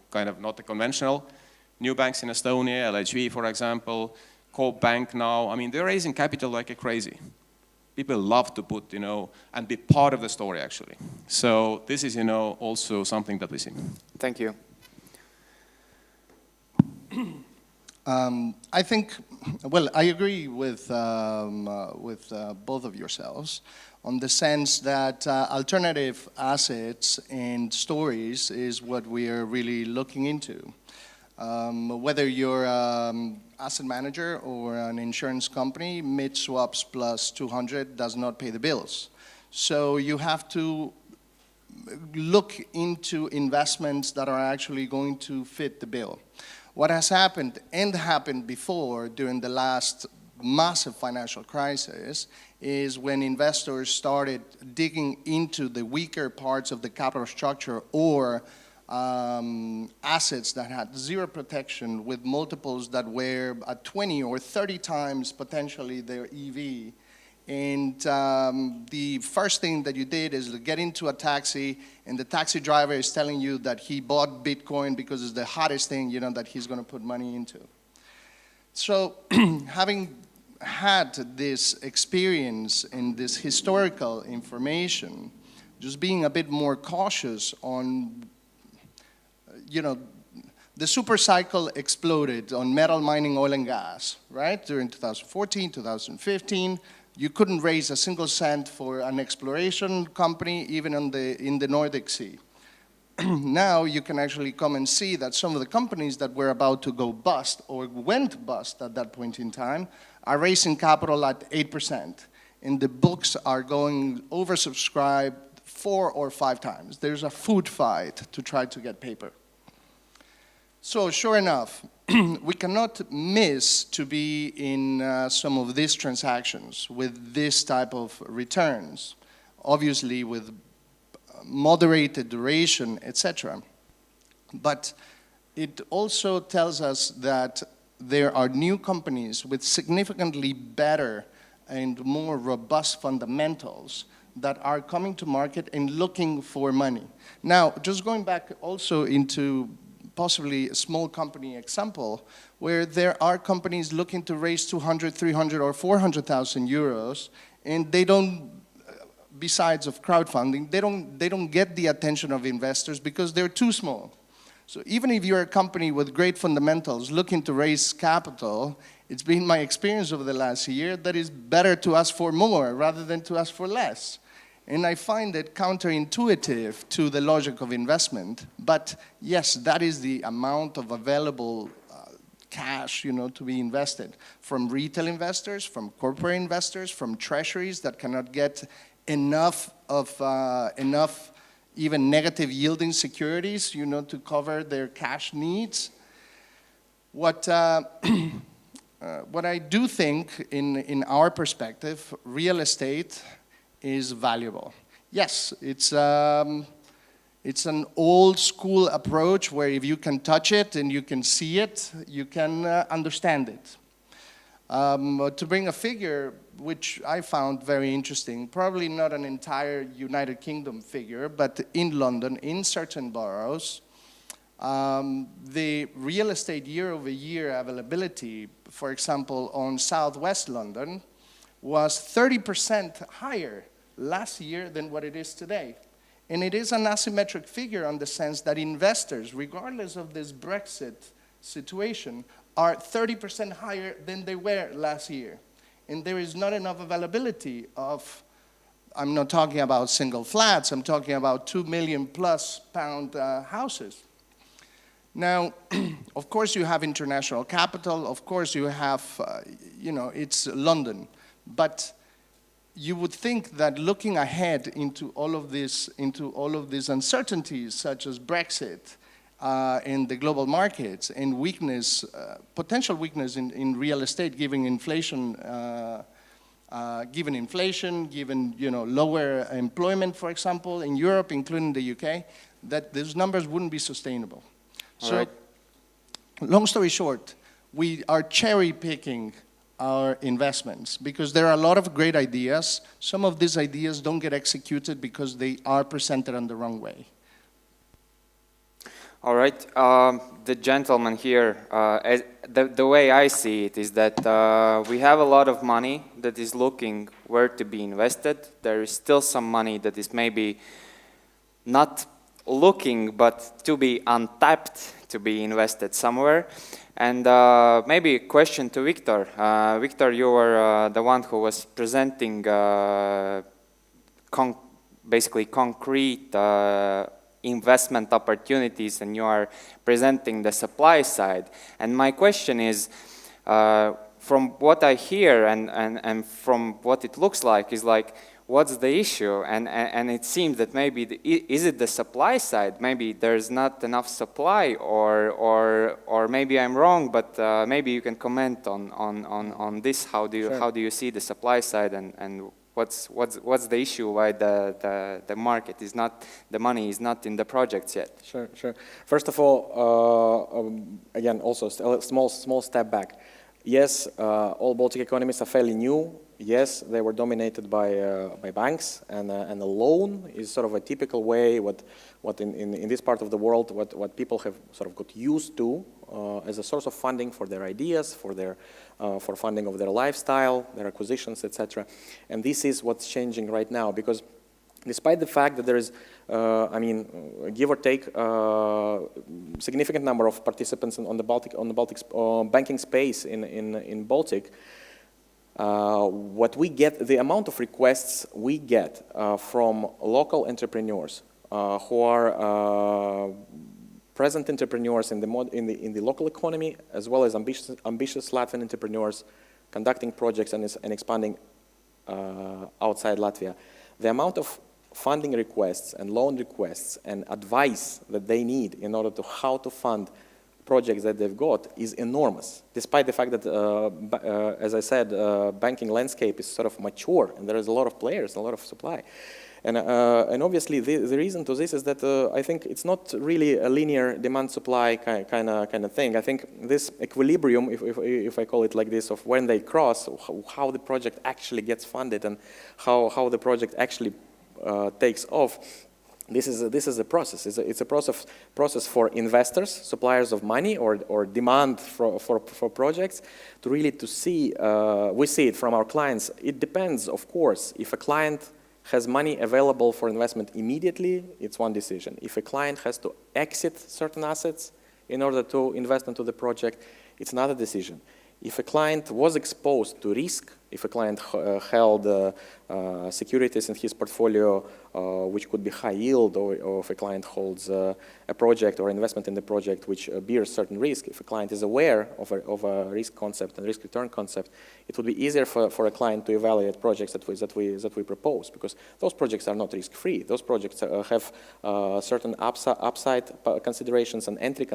kind of not the conventional. New banks in Estonia, LHV, for example, Coop Bank now. I mean, they're raising capital like a crazy. People love to put, and be part of the story, actually. So this is, also something that we see. Thank you. I think, well, I agree with both of yourselves on the sense that alternative assets and stories is what we are really looking into. Whether you're asset manager or an insurance company, mid swaps plus 200 does not pay the bills. So you have to look into investments that are actually going to fit the bill. What has happened and happened before during the last massive financial crisis is when investors started digging into the weaker parts of the capital structure or assets that had zero protection with multiples that were at 20 or 30 times potentially their EV. And the first thing that you did is get into a taxi, and the taxi driver is telling you that he bought Bitcoin because it's the hottest thing, that he's going to put money into. So having had this experience and this historical information, just being a bit more cautious on the super cycle exploded on metal mining, oil and gas, right? During 2014, 2015, you couldn't raise a single cent for an exploration company, even in the Nordic Sea. Now you can actually come and see that some of the companies that were about to go bust or went bust at that point in time are raising capital at 8%. And the books are going oversubscribed 4 or 5 times. There's a food fight to try to get paper. So sure enough, we cannot miss to be in some of these transactions with this type of returns, obviously with moderated duration, etc. But it also tells us that there are new companies with significantly better and more robust fundamentals that are coming to market and looking for money. Now, just going back also into possibly a small company example, where there are companies looking to raise 200, 300, or 400,000 euros, and they don't, besides of crowdfunding, they don't get the attention of investors because they're too small. So even if you're a company with great fundamentals looking to raise capital, it's been my experience over the last year that it's better to ask for more rather than to ask for less. And I find it counterintuitive to the logic of investment. But yes, that is the amount of available cash, to be invested from retail investors, from corporate investors, from treasuries that cannot get enough even negative yielding securities, to cover their cash needs. What I do think, in our perspective, real estate is valuable. Yes, it's an old school approach where if you can touch it and you can see it, you can understand it. To bring a figure which I found very interesting, probably not an entire United Kingdom figure, but in London, in certain boroughs, the real estate year-over-year availability, for example, on southwest London, was 30% higher last year than what it is today. And it is an asymmetric figure in the sense that investors, regardless of this Brexit situation, are 30% higher than they were last year. And there is not enough availability of, I'm not talking about single flats, I'm talking about £2 million plus houses. Now, of course you have international capital, of course you have, it's London. But you would think that looking ahead into all of these uncertainties, such as Brexit, in the global markets, and weakness, potential weakness in real estate, given inflation, given lower employment, for example, in Europe, including the UK, that those numbers wouldn't be sustainable. So, right. Long story short, we are cherry picking our investments because there are a lot of great ideas. Some of these ideas don't get executed because they are presented in the wrong way. All right, the gentleman here, the way I see it is that we have a lot of money that is looking where to be invested. There is still some money that is maybe not looking, but to be untapped, to be invested somewhere. And maybe a question to Victor. Victor, you were the one who was presenting basically concrete investment opportunities, and you are presenting the supply side. And my question is, from what I hear and from what it looks like, is like, what's the issue? And it seems that maybe, is it the supply side? Maybe there's not enough supply, or maybe I'm wrong, but maybe you can comment on this. How do you, Sure. how do you see the supply side, and what's the issue why the market is not, the money is not in the projects yet? Sure, sure. First of all, again, also a small step back. Yes, all Baltic economies are fairly new. Yes, they were dominated by banks, and a loan is sort of a typical way what in this part of the world what people have sort of got used to as a source of funding for their ideas, for funding of their lifestyle, their acquisitions, etc. And this is what's changing right now, because despite the fact that there is, give or take, significant number of participants on the Baltic banking space in Baltic, what we get, the amount of requests we get from local entrepreneurs who are present entrepreneurs in the local economy, as well as ambitious Latvian entrepreneurs conducting projects and expanding outside Latvia. The amount of funding requests and loan requests and advice that they need in order to how to fund projects that they've got is enormous, despite the fact that, as I said, banking landscape is sort of mature and there is a lot of players, a lot of supply. And obviously the reason to this is that I think it's not really a linear demand-supply kind of thing. I think this equilibrium, if I call it like this, of when they cross, how the project actually gets funded and how the project actually takes off, This is a process. It's a process for investors, suppliers of money, or demand for projects, to really to see. We see it from our clients. It depends, of course. If a client has money available for investment immediately, it's one decision. If a client has to exit certain assets in order to invest into the project, it's another decision. If a client was exposed to risk, if a client held securities in his portfolio which could be high yield, or if a client holds a project or investment in the project which bears certain risk, if a client is aware of a risk concept and risk return concept, it would be easier for a client to evaluate projects that we propose, because those projects are not risk-free. Those projects have certain upside considerations and entry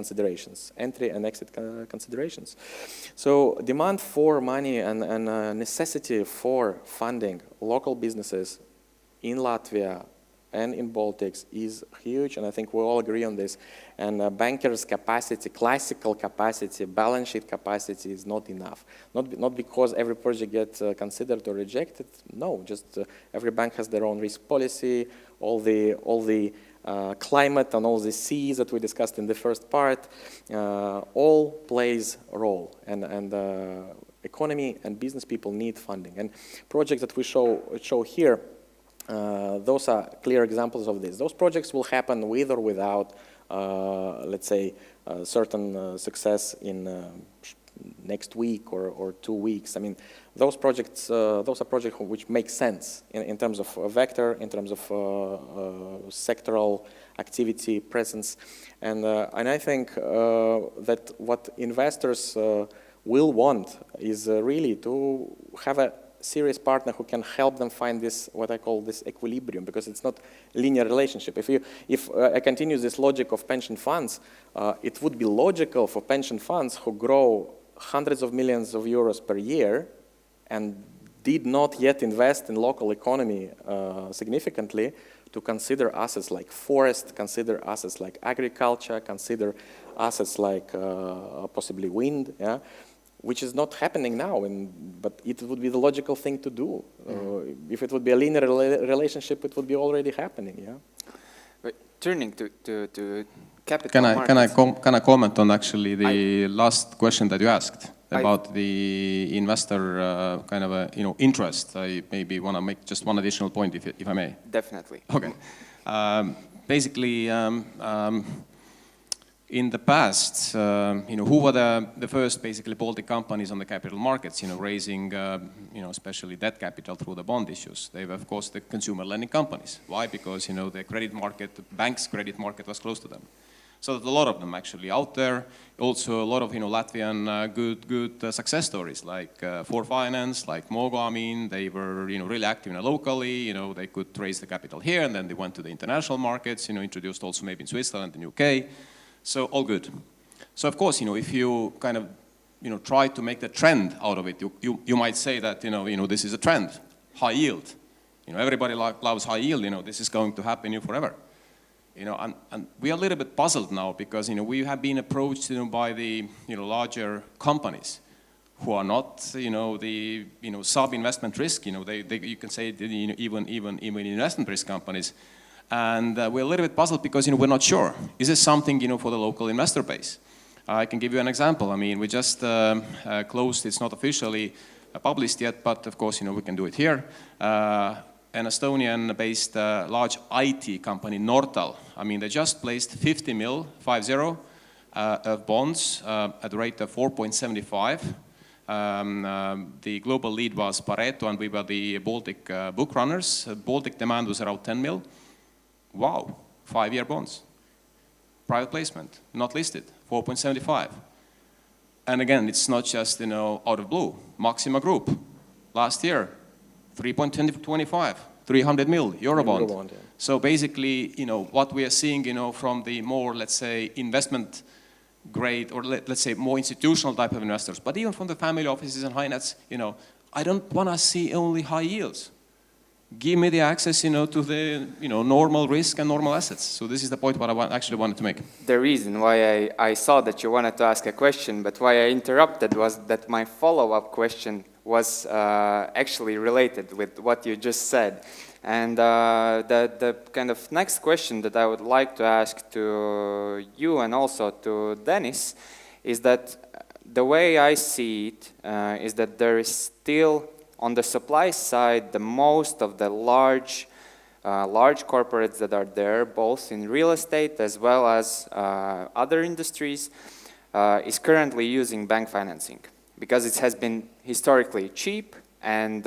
and exit considerations. So demand for money and necessity for funding local businesses in Latvia and in Baltics is huge, and I think we all agree on this. And bankers' capacity, classical capacity, balance sheet capacity is not enough. Not because every project gets considered or rejected. No, just every bank has their own risk policy. All the climate and all the C's that we discussed in the first part, all plays a role. And economy and business people need funding. And projects that we show here, those are clear examples of this. Those projects will happen with or without, let's say, certain success in next week or 2 weeks. I mean, those are projects which make sense in terms of vector, in terms of sectoral activity, presence. And I think that what investors will want is really to have a serious partner who can help them find this, what I call this equilibrium, because it's not linear relationship. If I continue this logic of pension funds, it would be logical for pension funds who grow hundreds of millions of euros per year and did not yet invest in local economy significantly, to consider assets like forest, consider assets like agriculture, consider assets like possibly wind, yeah? Which is not happening now, but it would be the logical thing to do. If it would be a linear relationship, it would be already happening. Yeah. But turning to capital markets. Can I comment on actually the last question that you asked about the investor kind of a interest? I maybe want to make just one additional point, if I may. Definitely. Okay. Basically. In the past, who were the first basically Baltic companies on the capital markets, raising, especially debt capital through the bond issues? They were, of course, the consumer lending companies. Why? Because, the credit market, the bank's credit market was close to them. So there's a lot of them actually out there. Also a lot of, Latvian good success stories like For Finance, like Mogo. I mean, they were, really active locally. They could raise the capital here, and then they went to the international markets. Introduced also maybe in Switzerland and UK. So all good. So of course, if you kind of, try to make the trend out of it, you might say that, this is a trend, high yield. Everybody loves high yield. This is going to happen forever. And we are a little bit puzzled now because, we have been approached, by the, larger companies who are not, the, sub-investment risk. You can say, even investment risk companies. And we're a little bit puzzled because, we're not sure. Is this something, for the local investor base? I can give you an example. I mean, we just closed, it's not officially published yet, but of course, we can do it here. An Estonian-based large IT company, Nortal. I mean, they just placed 50 mil, 50, of bonds at the rate of 4.75. The global lead was Pareto, and we were the Baltic book runners. Baltic demand was around 10 mil. Wow, 5-year bonds. Private placement, not listed, 4.75. And again, it's not just, out of blue. Maxima Group, last year, 3.25, 300 mil, Eurobond. Eurobond, yeah. So basically, what we are seeing, from the more, let's say, investment grade, or let's say more institutional type of investors, but even from the family offices and high nets, I don't want to see only high yields. Give me the access, to the, normal risk and normal assets. So this is the point what I actually wanted to make. The reason why I saw that you wanted to ask a question, but why I interrupted was that my follow-up question was actually related with what you just said. And the kind of next question that I would like to ask to you and also to Dennis is that the way I see it is that there is still on the supply side the most of the large corporates that are there, both in real estate as well as other industries, is currently using bank financing because it has been historically cheap and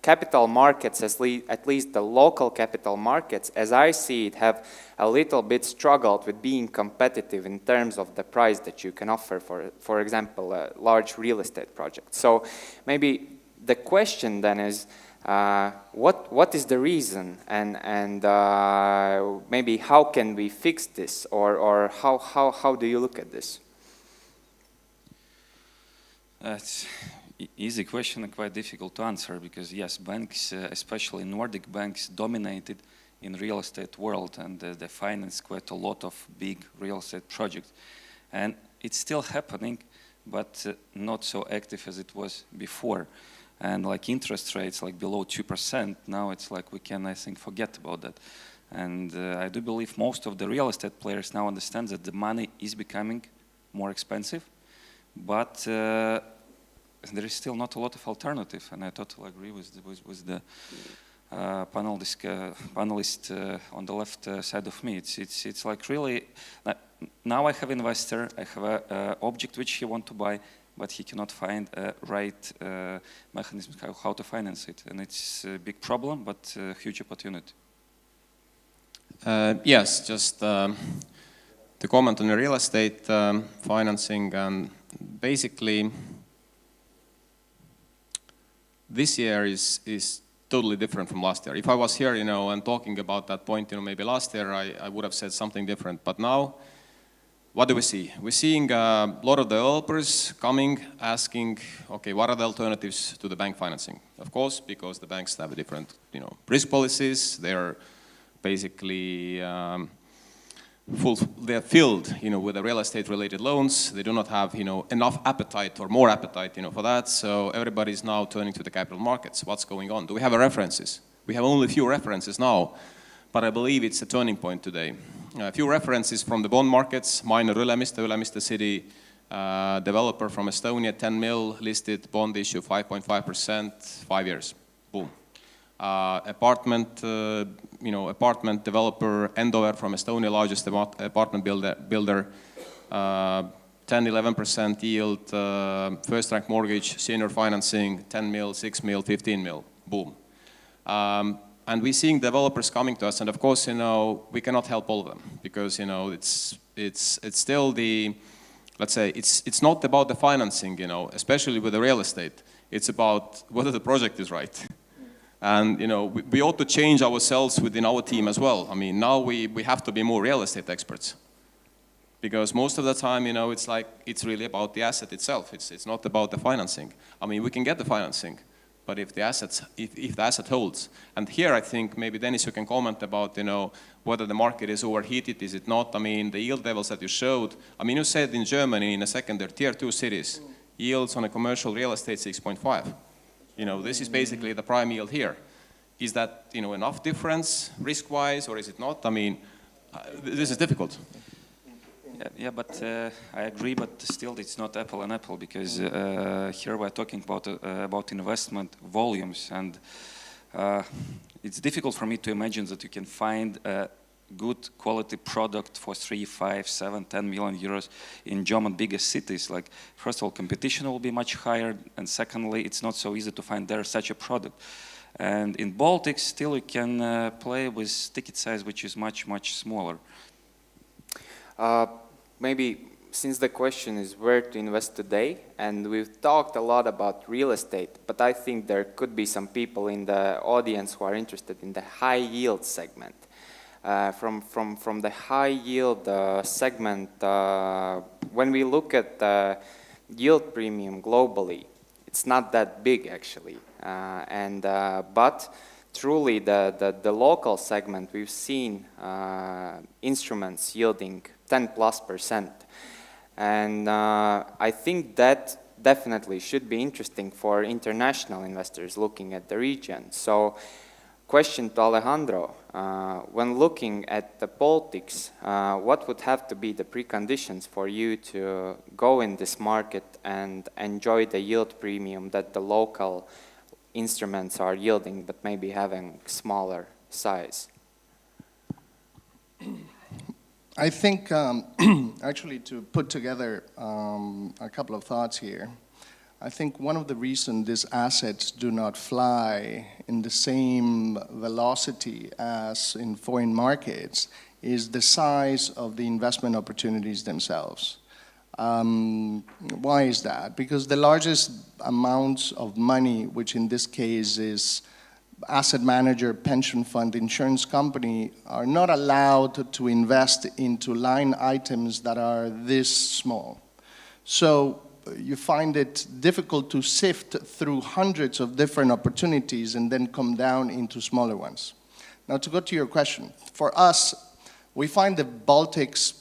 capital markets, at least the local capital markets, as I see it, have a little bit struggled with being competitive in terms of the price that you can offer for example, a large real estate project. So maybe the question then is, what is the reason, and maybe how can we fix this, or how do you look at this? It's easy question and quite difficult to answer because yes, banks, especially Nordic banks, dominated in real estate world and they finance quite a lot of big real estate projects, and it's still happening, but not so active as it was before. And like interest rates like below 2%, now it's like we can, I think, forget about that. And I do believe most of the real estate players now understand that the money is becoming more expensive, but there is still not a lot of alternative. And I totally agree with the panelist on the left side of me. It's like really, now I have investor, I have an object which he want to buy, but he cannot find a right mechanism how to finance it. And it's a big problem, but a huge opportunity. Yes, just to comment on the real estate financing, and basically this year is totally different from last year. If I was here, and talking about that point, maybe last year I would have said something different, but now what do we see? We're seeing a lot of developers coming, asking, okay, what are the alternatives to the bank financing? Of course, because the banks have different, risk policies. They're basically they're filled, with the real estate-related loans. They do not have, enough appetite or more appetite, for that. So everybody's now turning to the capital markets. What's going on? Do we have references? We have only a few references now, but I believe it's a turning point today. A few references from the bond markets. Minor Ülemiste city developer from Estonia, 10 mil listed bond issue, 5.5%, 5 years. Boom. Apartment developer Endover from Estonia, largest apartment builder, 10-11% yield, first rank mortgage, senior financing, 10 mil, 6 mil, 15 mil. Boom. And we're seeing developers coming to us, and of course, we cannot help all of them because, it's still the, let's say, it's not about the financing, especially with the real estate. It's about whether the project is right. And, we ought to change ourselves within our team as well. I mean, now we have to be more real estate experts because most of the time, it's really about the asset itself. It's not about the financing. I mean, we can get the financing, but if the asset holds. And here I think maybe Dennis, you can comment about, whether the market is overheated, is it not? I mean, the yield levels that you showed, I mean, you said in Germany in a secondary tier 2 cities, yields on a commercial real estate 6.5. This is basically the prime yield here. Is that, enough difference risk-wise, or is it not? I mean, this is difficult. Yeah, but I agree, but still it's not apple and apple because here we're talking about investment volumes, and it's difficult for me to imagine that you can find a good quality product for 3, 5, 7, 10 million euros in German biggest cities. Like, first of all, competition will be much higher, and secondly, it's not so easy to find there such a product. And in Baltic, still you can play with ticket size which is much, much smaller. Maybe since the question is where to invest today, and we've talked a lot about real estate, but I think there could be some people in the audience who are interested in the high yield segment. From the high yield segment, when we look at the yield premium globally, it's not that big actually, but truly the local segment, we've seen instruments yielding 10+%. And I think that definitely should be interesting for international investors looking at the region. So Question to Alejandro. When looking at the Baltics, what would have to be the preconditions for you to go in this market and enjoy the yield premium that the local instruments are yielding, but maybe having smaller size? I think, actually, to put together a couple of thoughts here, I think one of the reasons these assets do not fly in the same velocity as in foreign markets is the size of the investment opportunities themselves. Why is that? Because the largest amounts of money, which in this case is asset manager, pension fund, insurance company, are not allowed to invest into line items that are this small. So you find it difficult to sift through hundreds of different opportunities and then come down into smaller ones. Now, to go to your question, for us, we find the Baltics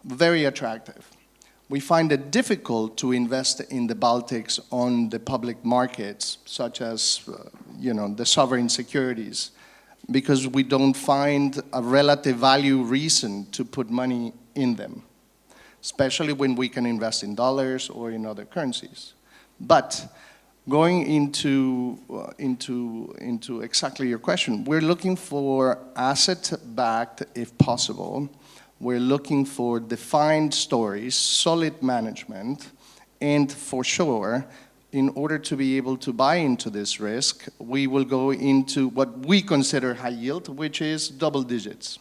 very attractive. We find it difficult to invest in the Baltics on the public markets, such as the sovereign securities, because we don't find a relative value reason to put money in them, especially when we can invest in dollars or in other currencies. But going into exactly your question, we're looking for asset-backed, if possible. We're looking for defined stories, solid management, and for sure, in order to be able to buy into this risk, we will go into what we consider high yield, which is double digits.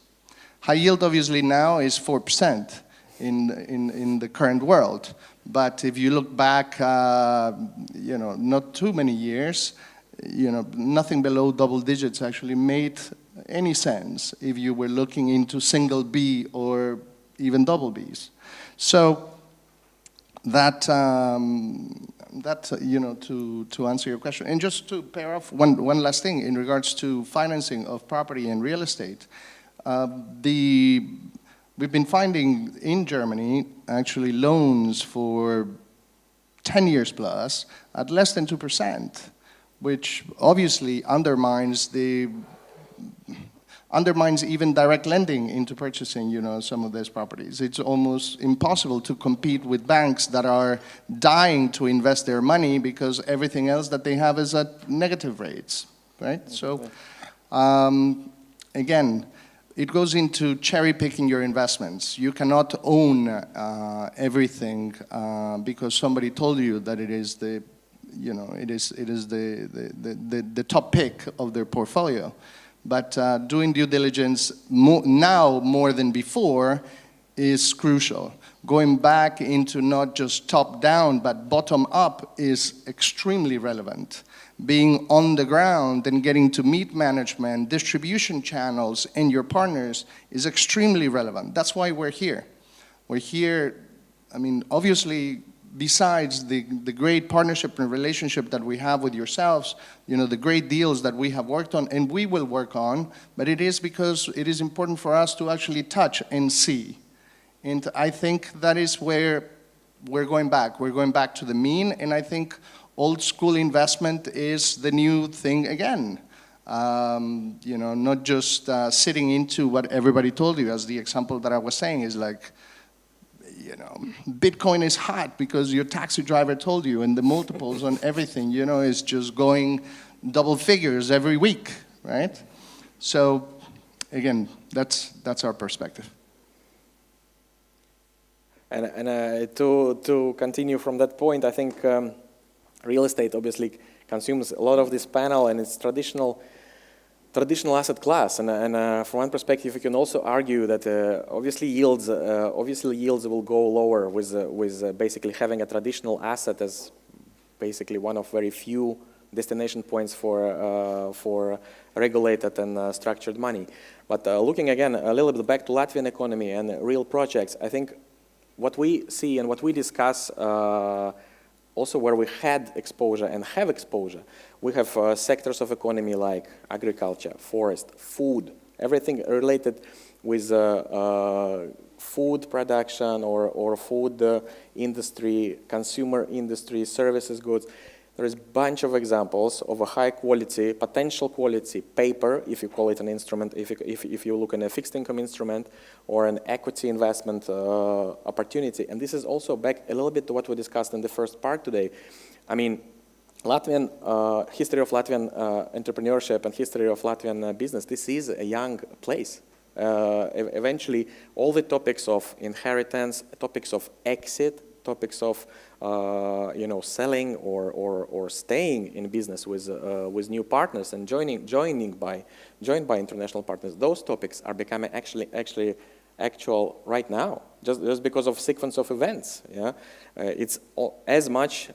High yield obviously now is 4% in the current world. But if you look back, not too many years, nothing below double digits actually made any sense if you were looking into single B or even double Bs. So that to answer your question. And just to pair off one last thing in regards to financing of property and real estate, we've been finding in Germany actually loans for 10 years plus at less than 2%, which obviously undermines even direct lending into purchasing, some of these properties. It's almost impossible to compete with banks that are dying to invest their money because everything else that they have is at negative rates, right? So, again, it goes into cherry picking your investments. You cannot own everything because somebody told you that it is the top pick of their portfolio. But doing due diligence now more than before is crucial. Going back into not just top down but bottom up is extremely relevant. Being on the ground and getting to meet management, distribution channels, and your partners is extremely relevant. That's why we're here. We're here, obviously, besides the great partnership and relationship that we have with yourselves, the great deals that we have worked on and we will work on, but it is because it is important for us to actually touch and see. And I think that is where we're going back. We're going back to the mean, and I think old school investment is the new thing again. Not just sitting into what everybody told you, as the example that I was saying is like, Bitcoin is hot because your taxi driver told you, and the multiples on everything, is just going double figures every week, right? So, again, that's our perspective. And to continue from that point, I think real estate obviously consumes a lot of this panel, and it's traditional asset class. And from one perspective, you can also argue that obviously yields will go lower with basically having a traditional asset as basically one of very few destination points for regulated and structured money. But looking again a little bit back to Latvian economy and real projects, I think what we see and what we discuss also where we had exposure and have exposure, we have sectors of economy like agriculture, forest, food, everything related with food production or food industry, consumer industry, services goods. there is a bunch of examples of a high quality, potential quality paper, if you call it an instrument, if you look at a fixed income instrument or an equity investment opportunity. And this is also back a little bit to what we discussed in the first part today. I mean, Latvian history of Latvian entrepreneurship and history of Latvian business, this is a young place. Eventually, all the topics of inheritance, topics of exit, topics of selling or staying in business with new partners and joined by international partners, those topics are becoming actual right now, just because of sequence of events. Yeah, it's as much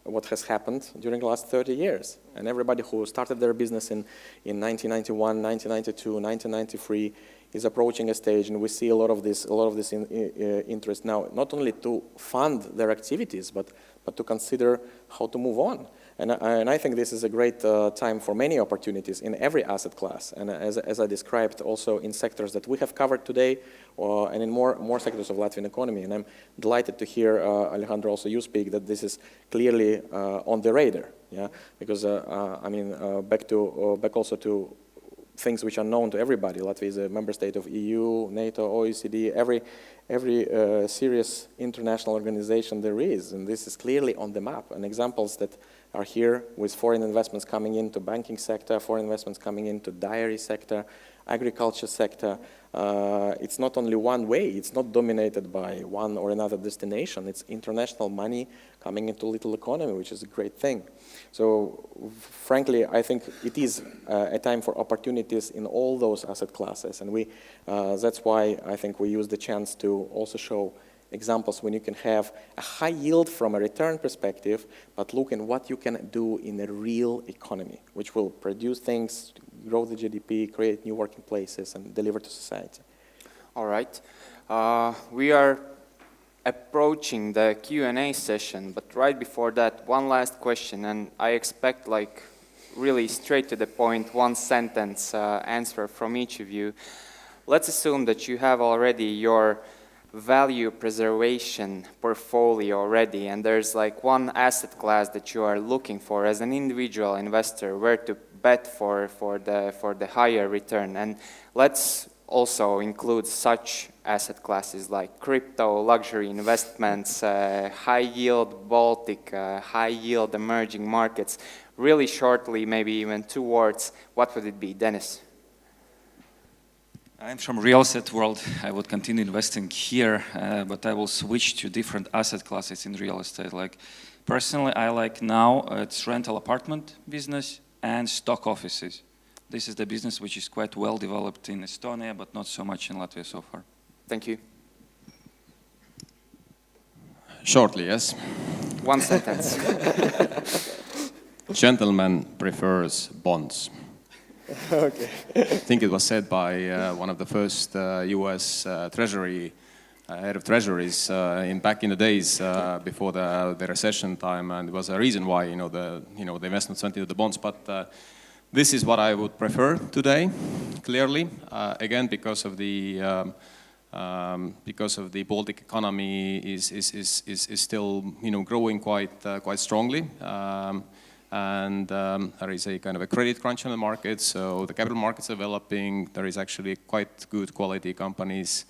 what has happened during the last 30 years. And everybody who started their business in 1991, 1992, 1993 is approaching a stage, and we see a lot of this interest now, not only to fund their activities, but to consider how to move on. And I think this is a great time for many opportunities in every asset class, and as I described, also in sectors that we have covered today, and in more sectors of Latvian economy. And I'm delighted to hear, Alejandro, also you speak that this is clearly on the radar. Yeah, because back also to things which are known to everybody. Latvia is a member state of EU, NATO, OECD, every serious international organization there is, and this is clearly on the map. And examples that are here with foreign investments coming into banking sector, foreign investments coming into dairy sector, agriculture sector. It's not only one way, it's not dominated by one or another destination, it's international money coming into little economy, which is a great thing. So frankly, I think it is a time for opportunities in all those asset classes, and that's why I think we use the chance to also show examples when you can have a high yield from a return perspective, but look at what you can do in a real economy, which will produce things, grow the GDP, create new working places, and deliver to society. All right. We are approaching the Q&A session, but right before that, one last question, and I expect like really straight to the point, one sentence answer from each of you. Let's assume that you have already your value preservation portfolio already, and there's like one asset class that you are looking for as an individual investor, where to bet for the higher return. And let's also include such asset classes like crypto, luxury investments, high yield Baltic, high yield emerging markets. Really shortly, maybe even 2 words, what would it be? Dennis? I'm from real estate world. I would continue investing here, but I will switch to different asset classes in real estate. Like personally, I like now it's rental apartment business and stock offices. This is the business which is quite well developed in Estonia, but not so much in Latvia so far. Thank you. Shortly, yes. One sentence. Gentleman prefers bonds. Okay. I think it was said by one of the first U.S. Treasury head of treasuries back in the days before the recession time, and it was a reason why the investments went into the bonds. But this is what I would prefer today, clearly. Again, because of the Baltic economy is still growing quite strongly. And there is a kind of a credit crunch on the market, so the capital markets are developing. There is actually quite good quality companies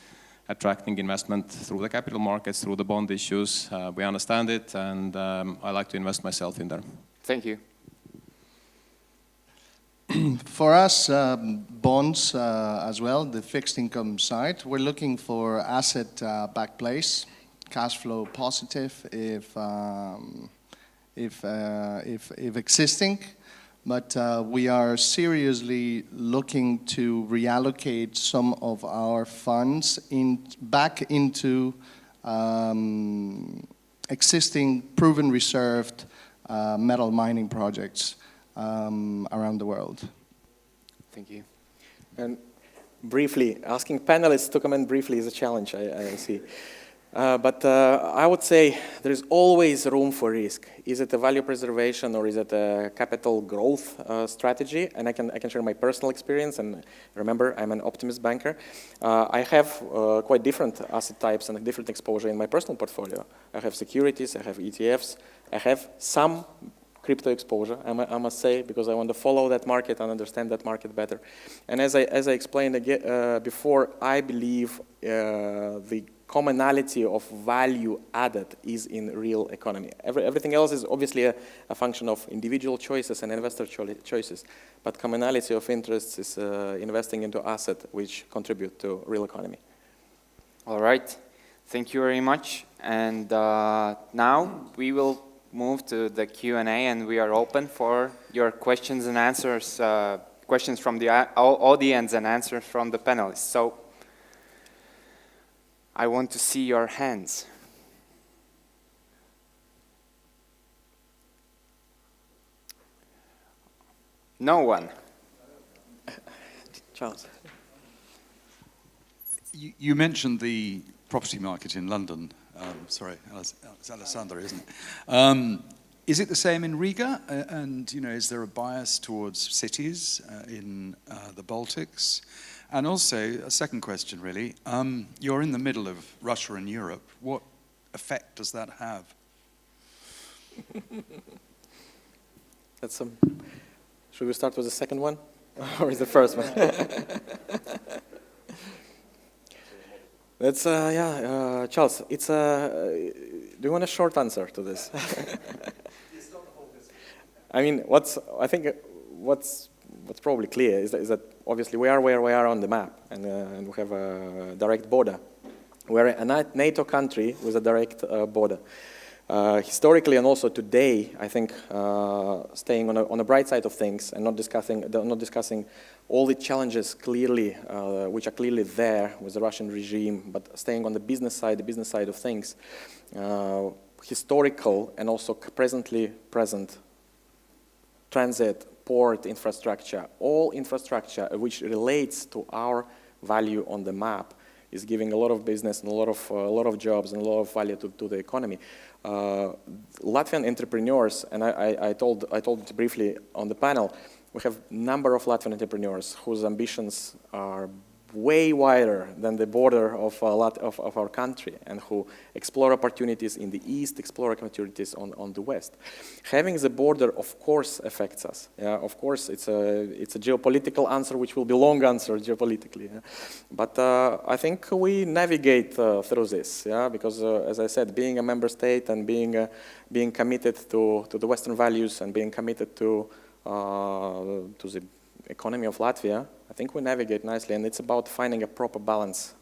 attracting investment through the capital markets, through the bond issues. We understand it, and I like to invest myself in there. Thank you. For us, bonds as well, the fixed income side, we're looking for asset-backed plays, cash flow positive if existing, but we are seriously looking to reallocate some of our funds back into existing proven reserved metal mining projects around the world. Thank you. And briefly, asking panelists to comment briefly is a challenge, I see. But I would say there is always room for risk. Is it a value preservation or is it a capital growth strategy? And I can share my personal experience. And remember, I'm an optimist banker. I have quite different asset types and different exposure in my personal portfolio. I have securities, I have ETFs, I have some crypto exposure, I must say, because I want to follow that market and understand that market better. And as I explained before, I believe the commonality of value added is in real economy. Everything else is obviously a function of individual choices and investor choices, but commonality of interests is investing into assets which contribute to real economy. All right. Thank you very much. And now we will move to the Q&A, and we are open for your questions and answers, questions from the audience and answers from the panelists. So I want to see your hands. No one. Charles. You mentioned the property market in London. Sorry, it's Alessandro, isn't it? Is it the same in Riga? And is there a bias towards cities in the Baltics? And also, a second question, really. You're in the middle of Russia and Europe. What effect does that have? Should we start with the second one, or is the first one? That's Charles. Do you want a short answer to this? I mean, what's probably clear is that obviously we are where we are on the map, and we have a direct border. We're a NATO country with a direct border. Historically and also today, I think staying on the bright side of things and not discussing all the challenges clearly, which are clearly there with the Russian regime, but staying on the business side of things, historical and also present transit, port infrastructure, all infrastructure which relates to our value on the map is giving a lot of business and a lot of jobs and a lot of value to the economy. Latvian entrepreneurs, and I told it briefly on the panel, we have a number of Latvian entrepreneurs whose ambitions are way wider than the border of our country, and who explore opportunities in the east, explore opportunities on the west. Having the border, of course, affects us. Yeah, of course, it's a geopolitical answer, which will be long answer geopolitically. Yeah? But I think we navigate through this. Yeah, because as I said, being a member state and being committed to the Western values and being committed to the economy of Latvia, I think we navigate nicely, and it's about finding a proper balance,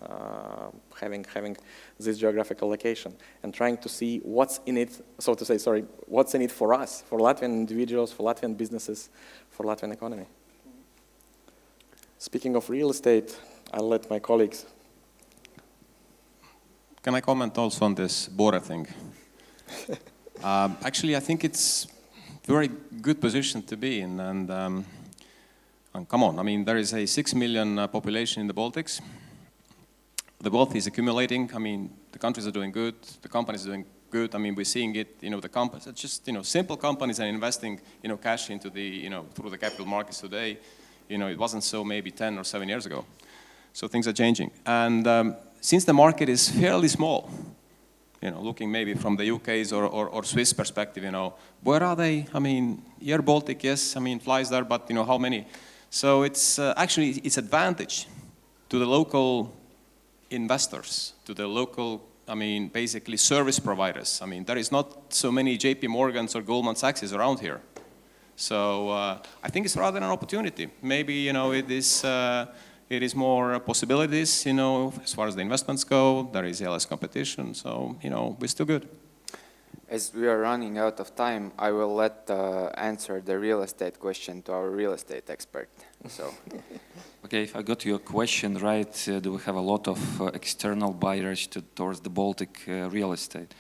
having this geographical location, and trying to see what's in it, so to say, what's in it for us, for Latvian individuals, for Latvian businesses, for Latvian economy. Speaking of real estate, I'll let my colleagues. Can I comment also on this border thing? Actually, I think it's a very good position to be in, and come on, I mean, there is a 6 million population in the Baltics. The wealth is accumulating. I mean, the countries are doing good. The companies are doing good. I mean, we're seeing it. The companies, it's just simple companies are investing cash into the through the capital markets today. It wasn't so maybe 10 or 7 years ago. So things are changing. And since the market is fairly small, looking maybe from the UK's or Swiss perspective, where are they? I mean, Air Baltic, yes, I mean, flies there, but how many? So it's actually it's advantage to the local investors, to the local, I mean, basically service providers. I mean, there is not so many JP Morgans or Goldman Sachs around here. So I think it's rather an opportunity. Maybe, it is more possibilities, as far as the investments go. There is less competition, so, we're still good. As we are running out of time, I will let answer the real estate question to our real estate expert. So, okay, if I got your question right, do we have a lot of external buyers towards the Baltic real estate?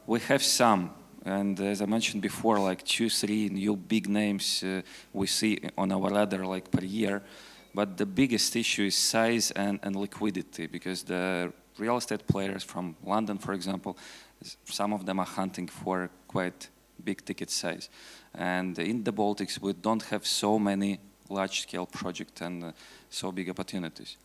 We have some, and as I mentioned before, like 2-3 new big names we see on our radar like per year. But the biggest issue is size and liquidity, because the real estate players from London, for example, some of them are hunting for quite big ticket size. And in the Baltics, we don't have so many large-scale projects and so big opportunities.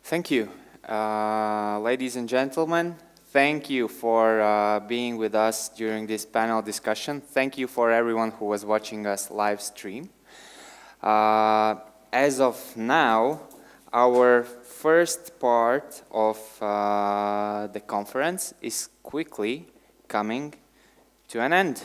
Thank you. Ladies and gentlemen, Thank you for being with us during this panel discussion. Thank you for everyone who was watching us live stream. As of now, our first part of the conference is quickly coming to an end.